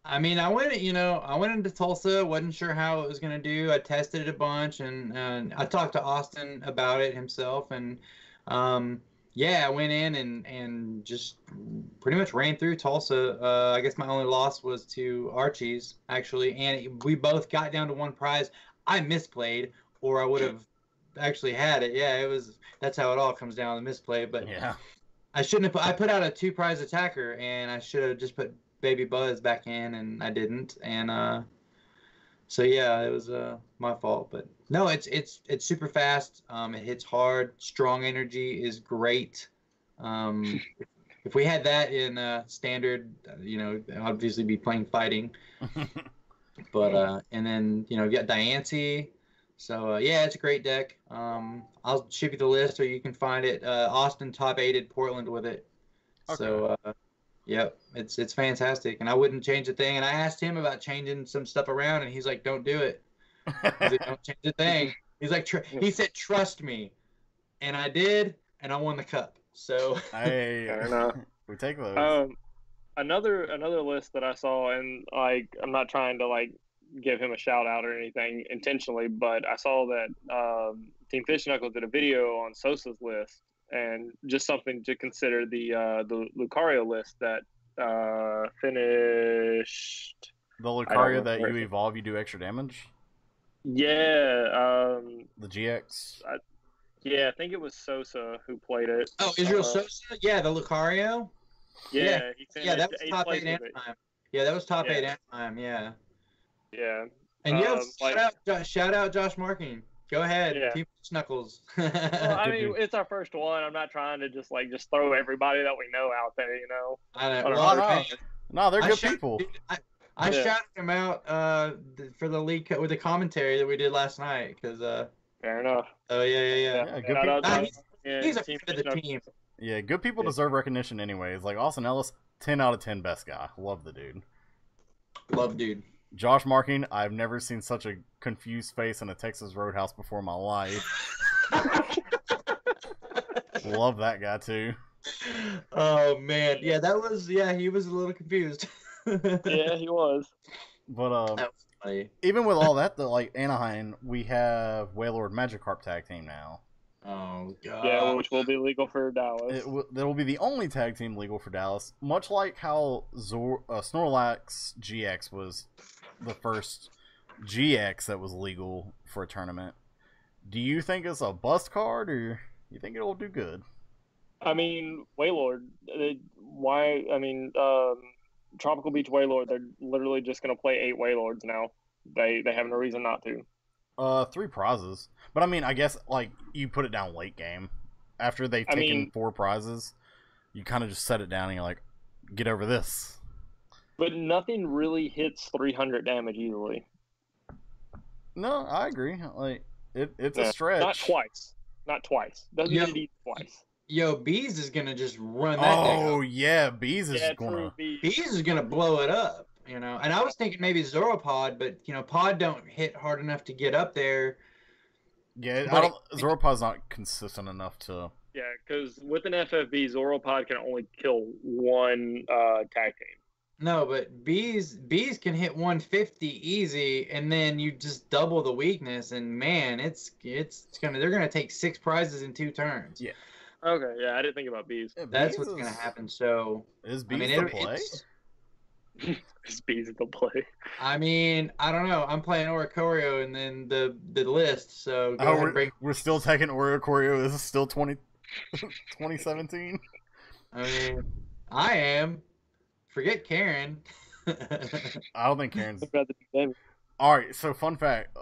I mean, I went into Tulsa, wasn't sure how it was going to do. I tested it a bunch, and I talked to Austin about it himself, and I went in and just pretty much ran through Tulsa. I guess my only loss was to Archie's, actually, and we both got down to one prize. I misplayed, or I would have actually had it. Yeah, that's how it all comes down to misplay. But yeah, I shouldn't have. I put out a 2-prize attacker, and I should have just put Baby Buzz back in, and I didn't. And so yeah, it was my fault. But no, it's super fast. It hits hard. Strong energy is great. If we had that in standard, obviously be playing fighting. But and then you got Diancie. So it's a great deck. I'll ship you the list, or you can find it. Austin top 8'd Portland with it. Okay. So yep, it's fantastic, and I wouldn't change a thing. And I asked him about changing some stuff around, and he's like, "Don't do it. He's like, don't change a thing." He's like, he said, "Trust me," and I did, and I won the cup. So we take those. Another list that I saw, and like I'm not trying to like give him a shout out or anything intentionally, but I saw that Team Fish Knuckles did a video on Sosa's list, and just something to consider the Lucario list that finished. The Lucario that you evolve, you do extra damage. Yeah. The GX. I think it was Sosa who played it. Oh, Israel Sosa? Yeah, the Lucario. Yeah, that was top 8 Anaheim. Yeah, that was top 8 Anaheim. Yeah. Yeah. And shout out Josh Marking. Go ahead, Team Snuckles. Well, I mean, it's our first one. I'm not trying to just throw everybody that we know out there, I know. No, they're good people. I shouted him out for the league with the commentary that we did last night because. Fair enough. Oh yeah. Good people. He's a friend of the team. Yeah, good people deserve recognition anyways. Like Austin Ellis, 10 out of 10 best guy. Love the dude. Love dude. Josh Marking, I've never seen such a confused face in a Texas Roadhouse before in my life. Love that guy too. Oh man, yeah, he was a little confused. Yeah, he was. But that was funny. Even with all that, though, like Anaheim, we have Wailord Magikarp tag team now. Oh god. Yeah, which will be legal for Dallas. That will be the only tag team legal for Dallas, much like how Snorlax GX was the first GX that was legal for a tournament. Do you think it's a bust card, or you think it'll do good? I mean, Wailord. Why? I mean, Tropical Beach Wailord. They're literally just going to play 8 Wailords now. They have no reason not to. 3 prizes, but I mean, I guess like you put it down late game after they've taken 4 prizes. You kind of just set it down and you're like, get over this. But nothing really hits 300 damage easily. No, I agree. Like it's Yeah, a stretch. Not twice. Not twice. Doesn't Yeah. need it twice. Yo, Bees is gonna just run that deck Oh up. yeah, Bees is Yeah, gonna. true. Bees is gonna blow it up, you know. And I was thinking maybe Zoropod, but you know, Pod don't hit hard enough to get up there. Yeah, But- Zoropod's not consistent enough to. Yeah, because with an FFB, Zoropod can only kill one tag team. No, but Bees can hit 150 easy, and then you just double the weakness, and man, they're gonna take 6 prizes in 2 turns. Yeah. Okay, yeah, I didn't think about bees. Yeah, That's Bees what's gonna is- happen. So Is I Bees mean, the play? It's bees at the play. I mean, I don't know. I'm playing Oricorio and then the list. So go ahead and bring. We're still taking Oricorio. This is still 2017. I mean, I am. Forget Karen. I don't think Karen's. I'd rather be them. All right. So fun fact.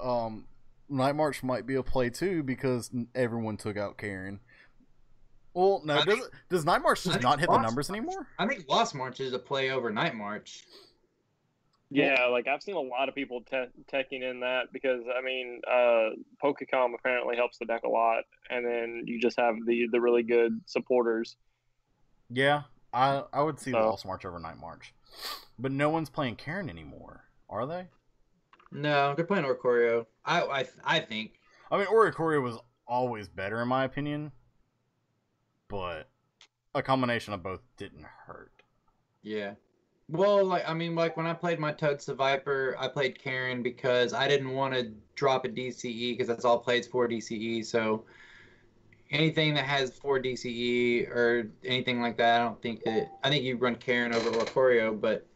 Night March might be a play too because everyone took out Karen. Well, no. Does Night March I just think not hit the Lost numbers March- anymore? I think Lost March is a play over Night March. Yeah, like I've seen a lot of people teching in that because I mean, Pokecom apparently helps the deck a lot, and then you just have the really good supporters. Yeah, I would see So- Lost March over Night March, but no one's playing Karen anymore, are they? No, they're playing Oricorio. I think. I mean, Oricorio was always better in my opinion, but a combination of both didn't hurt. Yeah. Well, like when I played my Toads the Viper, I played Karen because I didn't want to drop a DCE because that's all plays 4 DCE. So anything that has 4 DCE or anything like that, I think you run Karen over Oricorio, but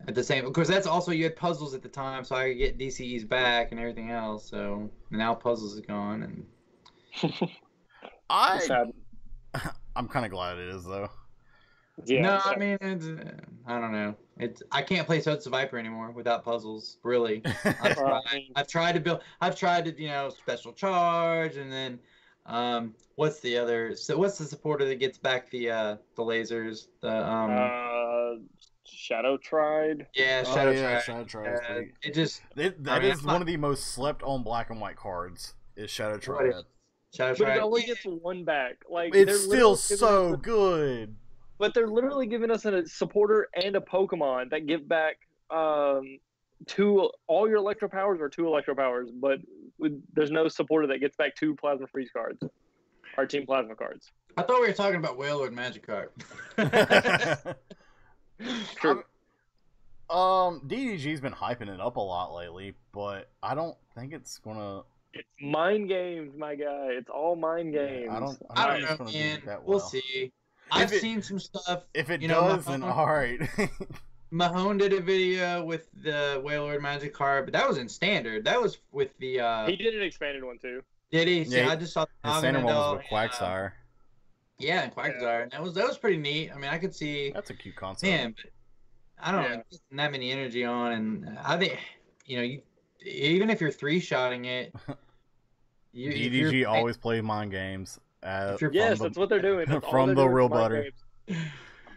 at the same, because that's also you had puzzles at the time, so I could get DCEs back and everything else. So now puzzles is gone, and Sad. I'm kind of glad it is though. Yeah, no, so- I mean I don't know. I can't play Toads the Viper anymore without puzzles. Really, I've Well, tried. I've tried to build. I've tried to special charge, and then what's the other? So what's the supporter that gets back the lasers? The Shadow Tried. yeah, Oh, Shadow yeah, Triad. Shadow Triad is pretty- It just That I mean, is I'm one not- of the most slept on black and white cards. Is Shadow What Triad. Shadow But Triad. it only gets one back. Like It's they're still literally giving so us good. but they're literally giving us a supporter and a Pokemon that give back all your Electro Powers or 2 Electro Powers, but there's no supporter that gets back 2 Plasma Freeze cards or Team Plasma cards. I thought we were talking about Wailord Magikarp. True. DDG's been hyping it up a lot lately, but I don't think it's gonna. It's mind games, my guy. It's all mind games. I don't. I I'm don't not know, gonna do man. that We'll well. see. I've it- seen some stuff. If it You know, does, then Mahone- all right. Mahone did a video with the Wailord Magikarp, but that was in standard. That was with the He did an expanded one too. did he? See, Yeah, I just saw the The standard one was Naganadel, with Quagsire. Yeah, and Quagsire. And that was pretty neat. I mean, I could see That's a cute concept. him, but I don't Yeah. know, putting that many energy on, and I think even if you're 3-shotting it, if you're- DDG always plays mind games. If you're- Yes, from that's what they're doing. That's all from they're the doing real with mind butter. games.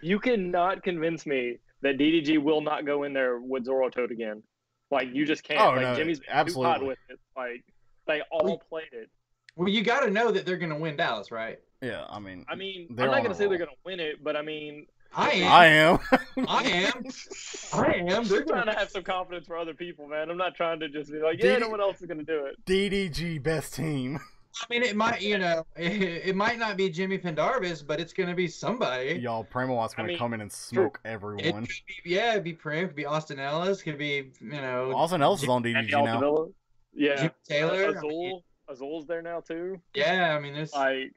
You cannot convince me that DDG will not go in there with Zorotoad again. Like you just can't. Oh, like no, Jimmy's too absolutely. hot with it. Like they all played it. Well, you got to know that they're going to win Dallas, right? Yeah, I mean, I mean, They're I'm not on gonna a say they're roll. gonna win it, but I mean, I am. I am. I am. I am. They're I'm trying going to have some confidence for other people, man. I'm not trying to just be like, yeah, Did- no one else is gonna do it. DDG best team. I mean, it might, it might not be Jimmy Pendarvis, but it's going to be somebody. Y'all, Primowatt's gonna I mean, come in and smoke It everyone. could be, yeah, it'd be Prim, it could be Austin Ellis, could be, Austin Ellis is on Andy DDG now. Altavilla. Yeah. Jim Taylor. I mean, Azul's there now too. yeah, I mean, there's Like,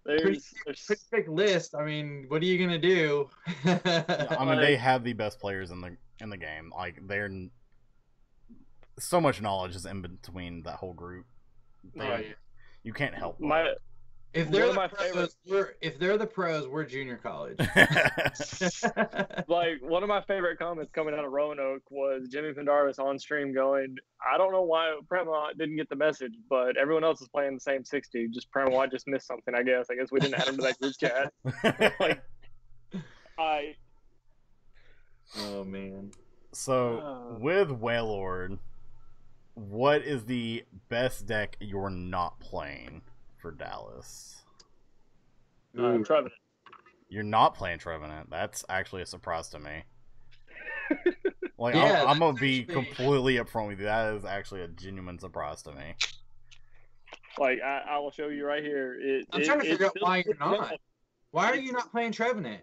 pretty there's big list. I mean, what are you going to do? I mean, they have the best players in the game. Like, they're so much knowledge is in between that whole group. Oh, yeah. You can't help. my If One they're of the my pros, if they're the pros, we're junior college. like one of my favorite comments coming out of Roanoke was Jimmy Pendarvis on stream going, I don't know why Premont didn't get the message, but everyone else is playing the same 60. Just Premont just missed something, I guess. I guess we didn't add him to that group chat. Like, Oh man. So with Wailord, what is the best deck you're not playing for Dallas? Trevenant. You're not playing Trevenant. That's actually a surprise to me. Like, Yeah, I'm gonna that's be actually- completely upfront with you. That is actually a genuine surprise to me. Like I will show you right here. I'm trying to figure out why you're no, not. Why are you not playing Trevenant?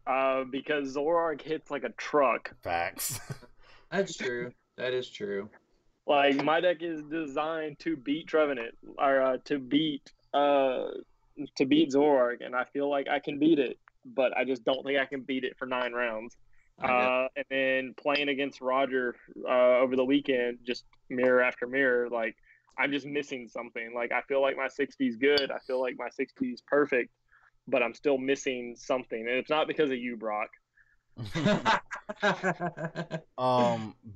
Because Zoroark hits like a truck. Facts. That's true. That is true. Like my deck is designed to beat Trevenant or to beat Zoroark, and I feel like I can beat it, but I just don't think I can beat it for 9 rounds. And then playing against Roger over the weekend, just mirror after mirror, like I'm just missing something. Like I feel like my 60 is good. I feel like my 60 is perfect, but I'm still missing something, and it's not because of you, Brock.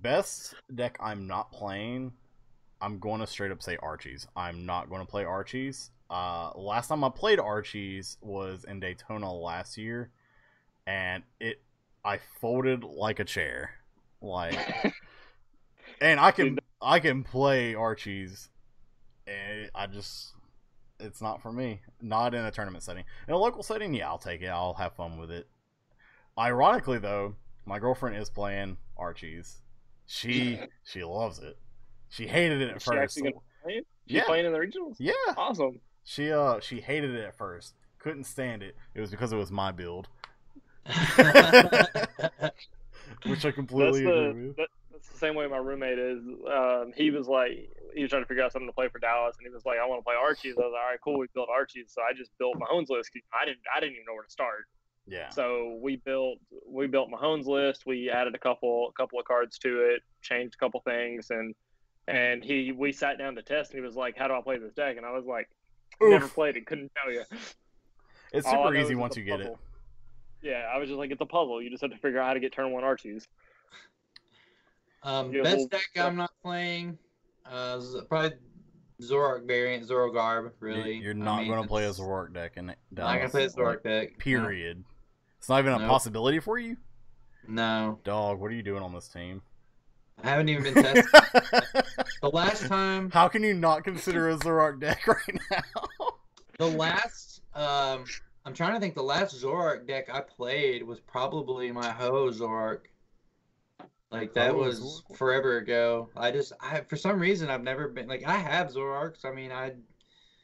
Best deck I'm not playing. I'm going to straight up say Archie's. I'm not going to play Archie's. Last time I played Archie's was in Daytona last year, and I folded like a chair. Like, and I can play Archie's, and it's not for me. Not in a tournament setting. In a local setting, yeah, I'll take it. I'll have fun with it. Ironically, though, my girlfriend is playing Archie's. She loves it. She hated it at Is she first. actually gonna play it? She's Yeah. playing in the regionals? Yeah, Awesome. she hated it at first. Couldn't stand it. It was because it was my build, which I completely agree with. That's the same way my roommate is. He was trying to figure out something to play for Dallas, and he was like, "I want to play Archie's." I was like, "All right, cool." We built Archie's, so I just built Mahone's list. I didn't even know where to start. Yeah. So we built Mahone's list. We added a couple of cards to it, changed a couple things, and we sat down to test, and he was like, "How do I play this deck?" And I was like, "Never played it, couldn't tell you." It's All I super know easy is once it's a you get it. puzzle. Yeah, I was just like, it's a puzzle. You just have to figure out how to get turn 1 Archies. Yeah, Best well, deck I'm not playing. Probably Zoroark variant, Zorogarb. Really, You're not going to play a Zoroark deck in Not gonna play a Zoroark deck. Period. It's not even a Nope. possibility for you? No, Dog, what are you doing on this team? I haven't even been tested. The last time, How can you not consider a Zoroark deck right now? I'm trying to think. The last Zoroark deck I played was probably my Ho Zoroark. Like that Ho was Zoroark? forever ago. For some reason I've never been like I have Zoroarks. I mean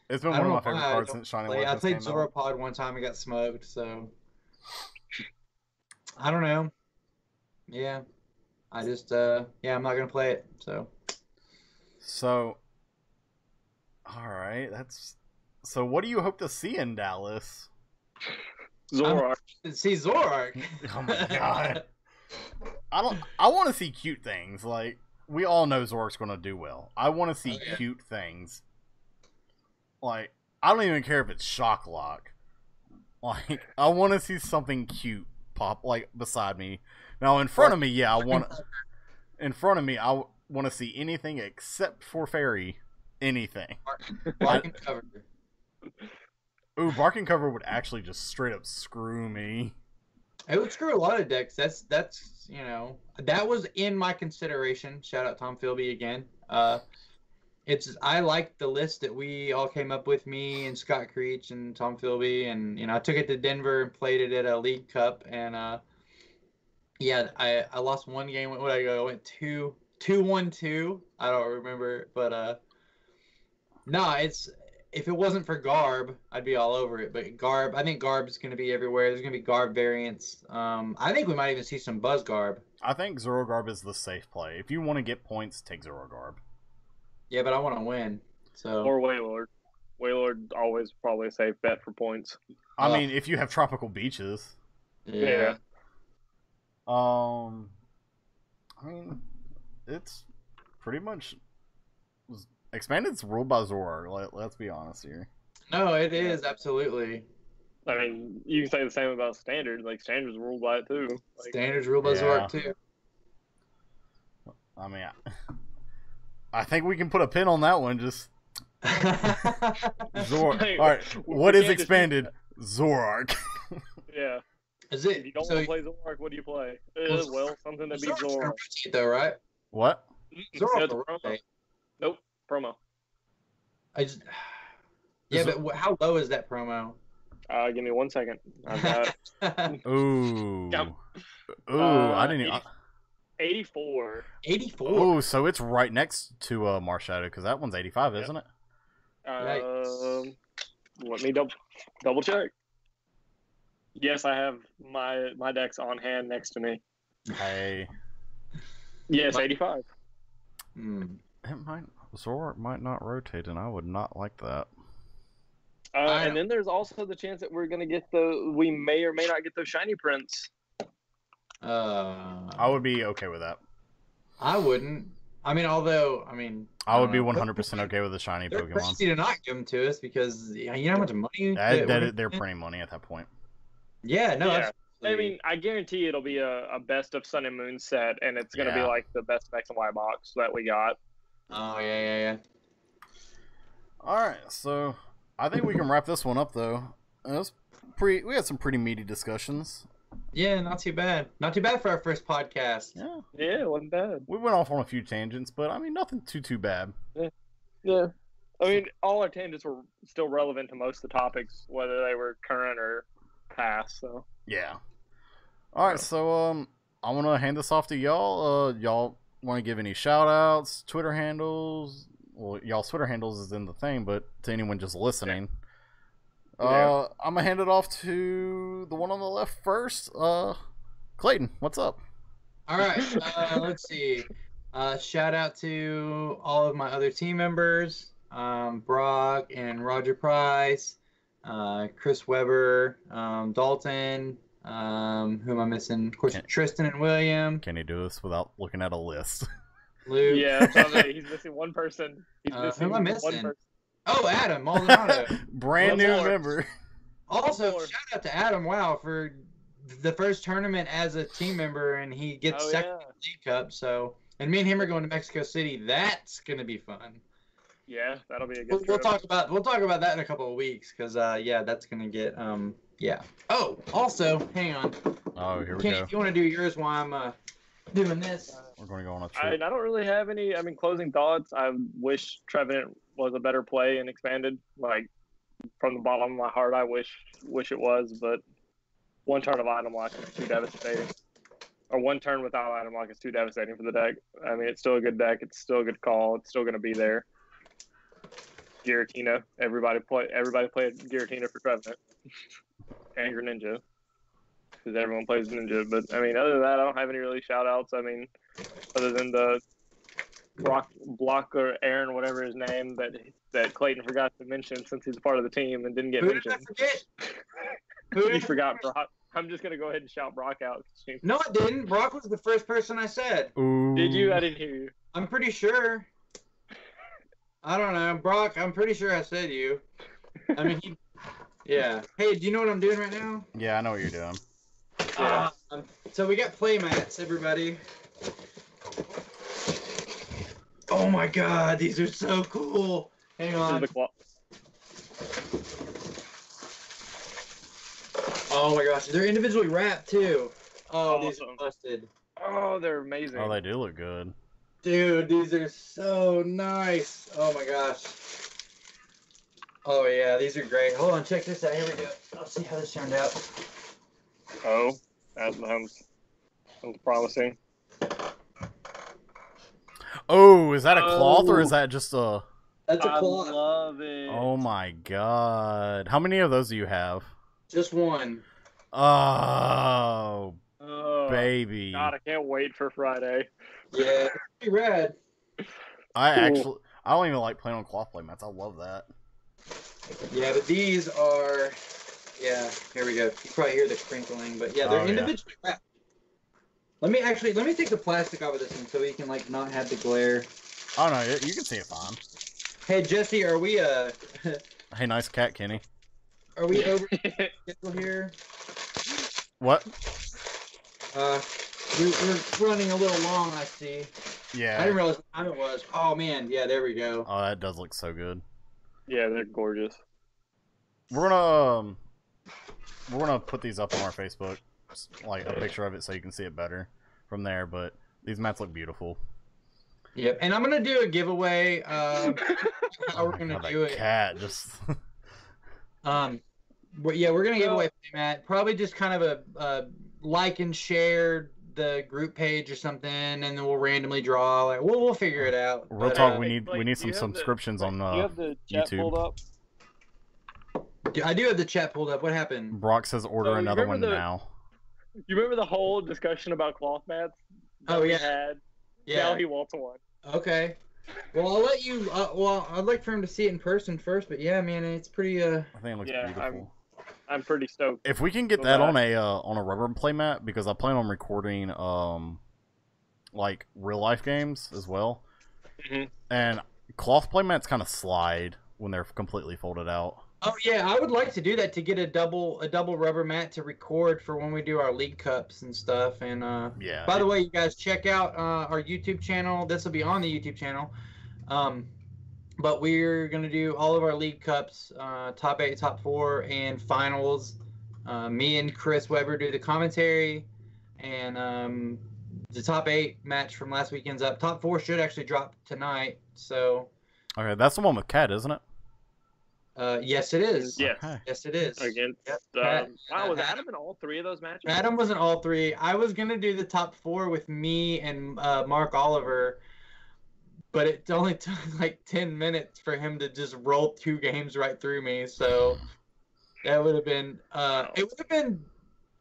It's been I one don't of my know favorite why I cards don't since Shining play. I Legends played came out. Zoropod one time and got smoked. So I don't know. Yeah, I just I'm not gonna play it. So So, alright, so what do you hope to see in Dallas? Zoroark. see Zoroark. Oh my god. I want to see cute things. Like, we all know Zoroark's going to do well. I want to see Oh, yeah. cute things. Like, I don't even care if it's Shock Lock. Like, I want to see something cute pop, like, beside me. Now, in front of me, I want to see anything except for Fairy. Anything. Barking cover. Ooh, Barking Cover would actually just straight up screw me. It would screw a lot of decks. That's that was in my consideration. Shout out Tom Philby again. I like the list that we all came up with, me and Scott Creech and Tom Philby, and I took it to Denver and played it at a League Cup, and I lost one game. What did I go? I went 2-1-2. I don't remember, but no, if it wasn't for Garb, I'd be all over it. But Garb, I think Garb is going to be everywhere. There's going to be Garb variants. I think we might even see some Buzz Garb. I think Zorogarb is the safe play. If you want to get points, take Zorogarb. Yeah, but I want to win. So Or Waylord. Waylord always probably a safe bet for points. I mean, if you have tropical beaches. yeah. I mean, it's pretty much Expanded's ruled by Zoroark. Let's be honest here. No, it is absolutely. I mean, you can say the same about Standard. Like, Standard's ruled by it too. Like, Standards ruled by Yeah. Zoroark too. I mean, I think we can put a pin on that one. Just Zoroark. Hey, All right, we what is can't dispute expanded? Zoroark. yeah. Is If it? you don't So want to play Zoroark, what do you play? Well, Well, something that beats Zoroark's gonna Zoroark. rotate though, right? What? Zoroark's No, it's a promo. rotate. Nope, promo. I just. Yeah, but how low is that promo? Give me 1 second. I've got Ooh. Yep. Ooh, I didn't even. 84. 84. Oh, so it's right next to Marshadow, because that one's 85, Yep. isn't it? Let me double check. Yes, I have my decks on hand next to me. Hey. Yes, 85. Zoroark might not rotate, and I would not like that. And then there's also the chance that we may or may not get those shiny prints. I would be okay with that. I wouldn't. I mean, although, I would be don't know. 100% okay with the shiny They're Pokemon. crazy to not give them to us because you know how much money They're printing money at that point. Yeah, no. Yeah. Absolutely. I mean, I guarantee it'll be a best of Sun and Moon set, and it's going to be Yeah. like the best of X and Y box that we got. Oh yeah. Alright, so I think we can wrap this one up, though. We had some pretty meaty discussions. Yeah, not too bad. Not too bad for our first podcast. Yeah. Yeah, it wasn't bad. We went off on a few tangents, but I mean, nothing too bad. Yeah. I mean, all our tangents were still relevant to most of the topics, whether they were current or past, so. Yeah. Alright, so I want to hand this off to y'all. Y'all want to give any shout outs, Twitter handles? Well, y'all's Twitter handles is in the thing, but to anyone just listening. Yeah. I'm going to hand it off to the one on the left first. Clayton, what's up? All right. Let's see. Shout out to all of my other team members, Brock and Roger Price, Chris Weber, Dalton. Who am I missing? Of course, Tristan and William. Can you do this without looking at a list? Luke. Yeah, that's what I mean. He's missing one person. He's missing who am I one missing? person. Oh, Adam Maldonado. Brand One new more. member. Also, Lord. shout out to Adam. Wow, for the first tournament as a team member, and he gets Oh, second yeah. in the League Cup. So, and me and him are going to Mexico City. That's gonna be fun. Yeah, that'll be a good We'll trip. talk about that in a couple of weeks because yeah, that's gonna get yeah. Oh, also, hang on, Oh, here we Kenny, go. if you want to do yours while I'm doing this. We're going to go on a I trip. don't really have any. I mean, closing thoughts. I wish Trevenant was a better play and expanded. Like from the bottom of my heart, I wish it was. But one turn of item lock is too devastating. Or one turn without item lock is too devastating for the deck. I mean, it's still a good deck. It's still a good call. It's still going to be there. Giratina. Everybody played Giratina for Trevenant and Greninja. Because everyone plays Ninja. But I mean, other than that, I don't have any really shout outs. I mean, other than the Block or Aaron, whatever his name, that Clayton forgot to mention since he's a part of the team and didn't get Who did I mentioned. forget? Who He did I forgot Brock. I'm just gonna go ahead and shout Brock out. No, I didn't. Brock was the first person I said. Ooh. Did you? I didn't hear you. I'm pretty sure. I don't know, Brock. I'm pretty sure I said you. I mean, yeah. Hey, do you know what I'm doing right now? Yeah, I know what you're doing. Yeah. So we got play mats, everybody. Oh my god, these are so cool. Hang This is on. the clock. Oh my gosh, they're individually wrapped too. Oh, these are Awesome. busted. Oh, they're amazing. Oh, they do look good. Dude, these are so nice. Oh my gosh. Oh yeah, these are great. Hold on, check this out. Here we go. Let's see how this turned out. Oh, that sounds promising. Oh, is that a cloth or is that just a... That's a I cloth. love it. Oh my god. How many of those do you have? Just one. Oh, Oh, baby. God, I can't wait for Friday. Yeah, it's pretty rad. I Cool. don't even like playing on cloth play mats. I love that. Yeah, but these are, yeah, here we go. You probably hear the crinkling, but yeah, they're Oh, yeah. individually wrapped. Let me take the plastic off of this one so we can like not have the glare. Oh no, you can see it fine. Hey Jesse, are we Hey, nice cat, Kenny. are we over schedule here? What? We're running a little long, I see. I Yeah. didn't realize what time it was. Oh man, yeah, there we go. Oh, that does look so good. Yeah, they're gorgeous. We're gonna put these up on our Facebook, like a picture of it so you can see it better from there. But these mats look beautiful. Yep. And I'm gonna do a giveaway. How we're gonna God, do that it? cat just. We're gonna give away Matt. Probably just kind of a like and share the group page or something, and then we'll randomly draw. Like we'll figure it out. Real But, talk. We Blake, need do some you have subscriptions on do you have the chat YouTube. pulled up? I do have the chat pulled up. What happened? Brock says order So, you another one remember now. You remember the whole discussion about cloth mats? Oh, we yeah. had? Yeah. Now he wants one. Okay. Well, I'll let you. I'd like for him to see it in person first. But yeah, man, it's pretty. I think it looks Yeah, beautiful. I'm pretty stoked. If we can get So that that- on a rubber playmat, because I plan on recording like real life games as well, Mhm. and cloth playmats kind of slide when they're completely folded out. Oh yeah, I would like to do that to get a double rubber mat to record for when we do our league cups and stuff. And Yeah. by the way, you guys check out our YouTube channel. This will be on the YouTube channel. But we're gonna do all of our league cups, top 8, top 4, and finals. Me and Chris Webber do the commentary, and the top 8 match from last weekend's up. Top 4 should actually drop tonight. So Okay, that's the one with Cat, isn't it? yes, it is. Yes. Okay. Yes, it is. Against Yep. wow, was Adam- Adam in all 3 of those matches? Adam was in all 3. I was gonna do the top 4 with me and Mark Oliver, but it only took like 10 minutes for him to just roll 2 games right through me. So that would have been it would have been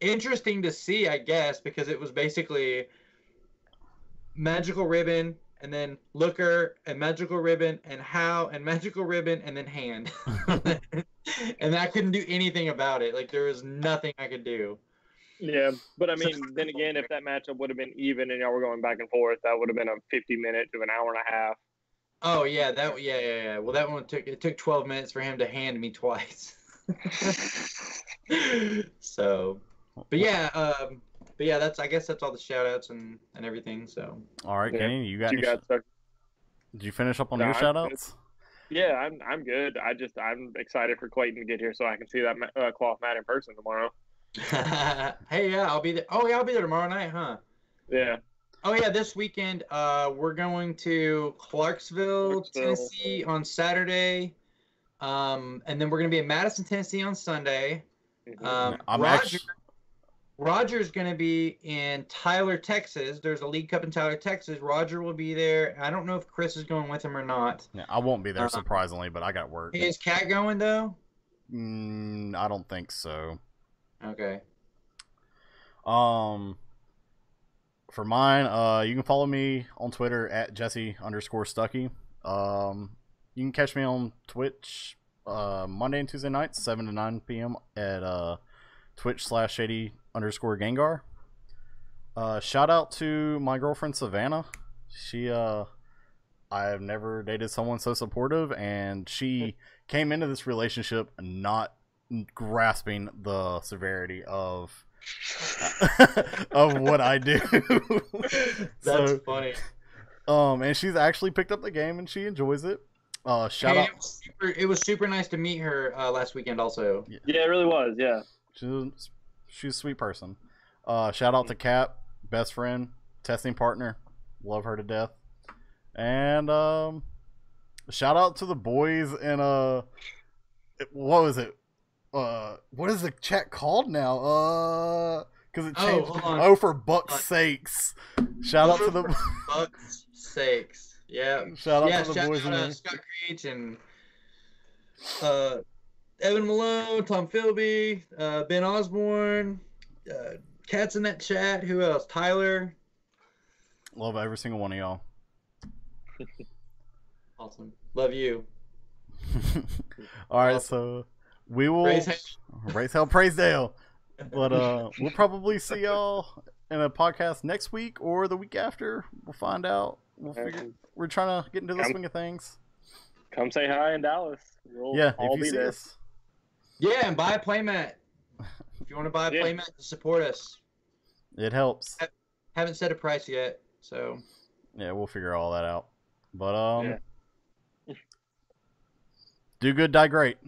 interesting to see, I guess, because it was basically magical ribbon and then looker and magical ribbon and how and magical ribbon and then hand. And I couldn't do anything about it. Like there was nothing I could do. Yeah, but I mean, then again, if that matchup would have been even and y'all were going back and forth, that would have been a 50-minute to an hour and a half. Oh yeah, yeah. Well, that one took 12 minutes for him to hand me twice. So, but yeah, I guess that's all the shout outs and everything. So, All right, Yeah. Kenny, you got You any? got stuck. Did you finish up on No, your I'm shout good. outs? Yeah, I'm good. I'm excited for Clayton to get here so I can see that cloth mat in person tomorrow. hey, yeah, I'll be there. Oh yeah, I'll be there tomorrow night, huh? Yeah. Oh yeah, this weekend we're going to Clarksville, Tennessee on Saturday, and then we're gonna be in Madison, Tennessee on Sunday. Mhm. I'm actually. Roger's gonna be in Tyler, Texas. There's a League Cup in Tyler, Texas. Roger will be there. I don't know if Chris is going with him or not. Yeah, I won't be there surprisingly, but I got work. Is Cat going though? I don't think so. Okay. For mine, you can follow me on Twitter at Jesse_Stuckey. You can catch me on Twitch Monday and Tuesday nights, 7 to 9 p.m. at Twitch/Shady_Gengar. Shout out to my girlfriend Savannah. She I have never dated someone so supportive, and she came into this relationship not grasping the severity of of what I do. That's So, funny. and she's actually picked up the game and she enjoys it. Shout out. It was super nice to meet her last weekend also. Yeah, it really was. Yeah. She's a sweet person. Shout out to Cap, best friend, testing partner, love her to death. And shout out to the boys in what was it? What is the chat called now? Because it changed. hold on. Oh, for buck's sakes! Shout out to the Buck's sakes. Yeah. shout out Yeah, to the shout boys in out there. Scott Creech and Evan Malone, Tom Philby, Ben Osborne, Cat's in that chat. Who else? Tyler. Love every single one of y'all. Awesome. Love you. All right, so we will raise hell, praise Dale. But we'll probably see y'all in a podcast next week or the week after. We'll find out. We'll figure. We're trying to get into the swing of things. Come say hi in Dallas. We'll Yeah, all if you be see there. us. Yeah, and buy a playmat. If you want to buy a Yeah. playmat to support us. It helps. Haven't set a price yet, so. Yeah, we'll figure all that out. But Yeah. do good, die great.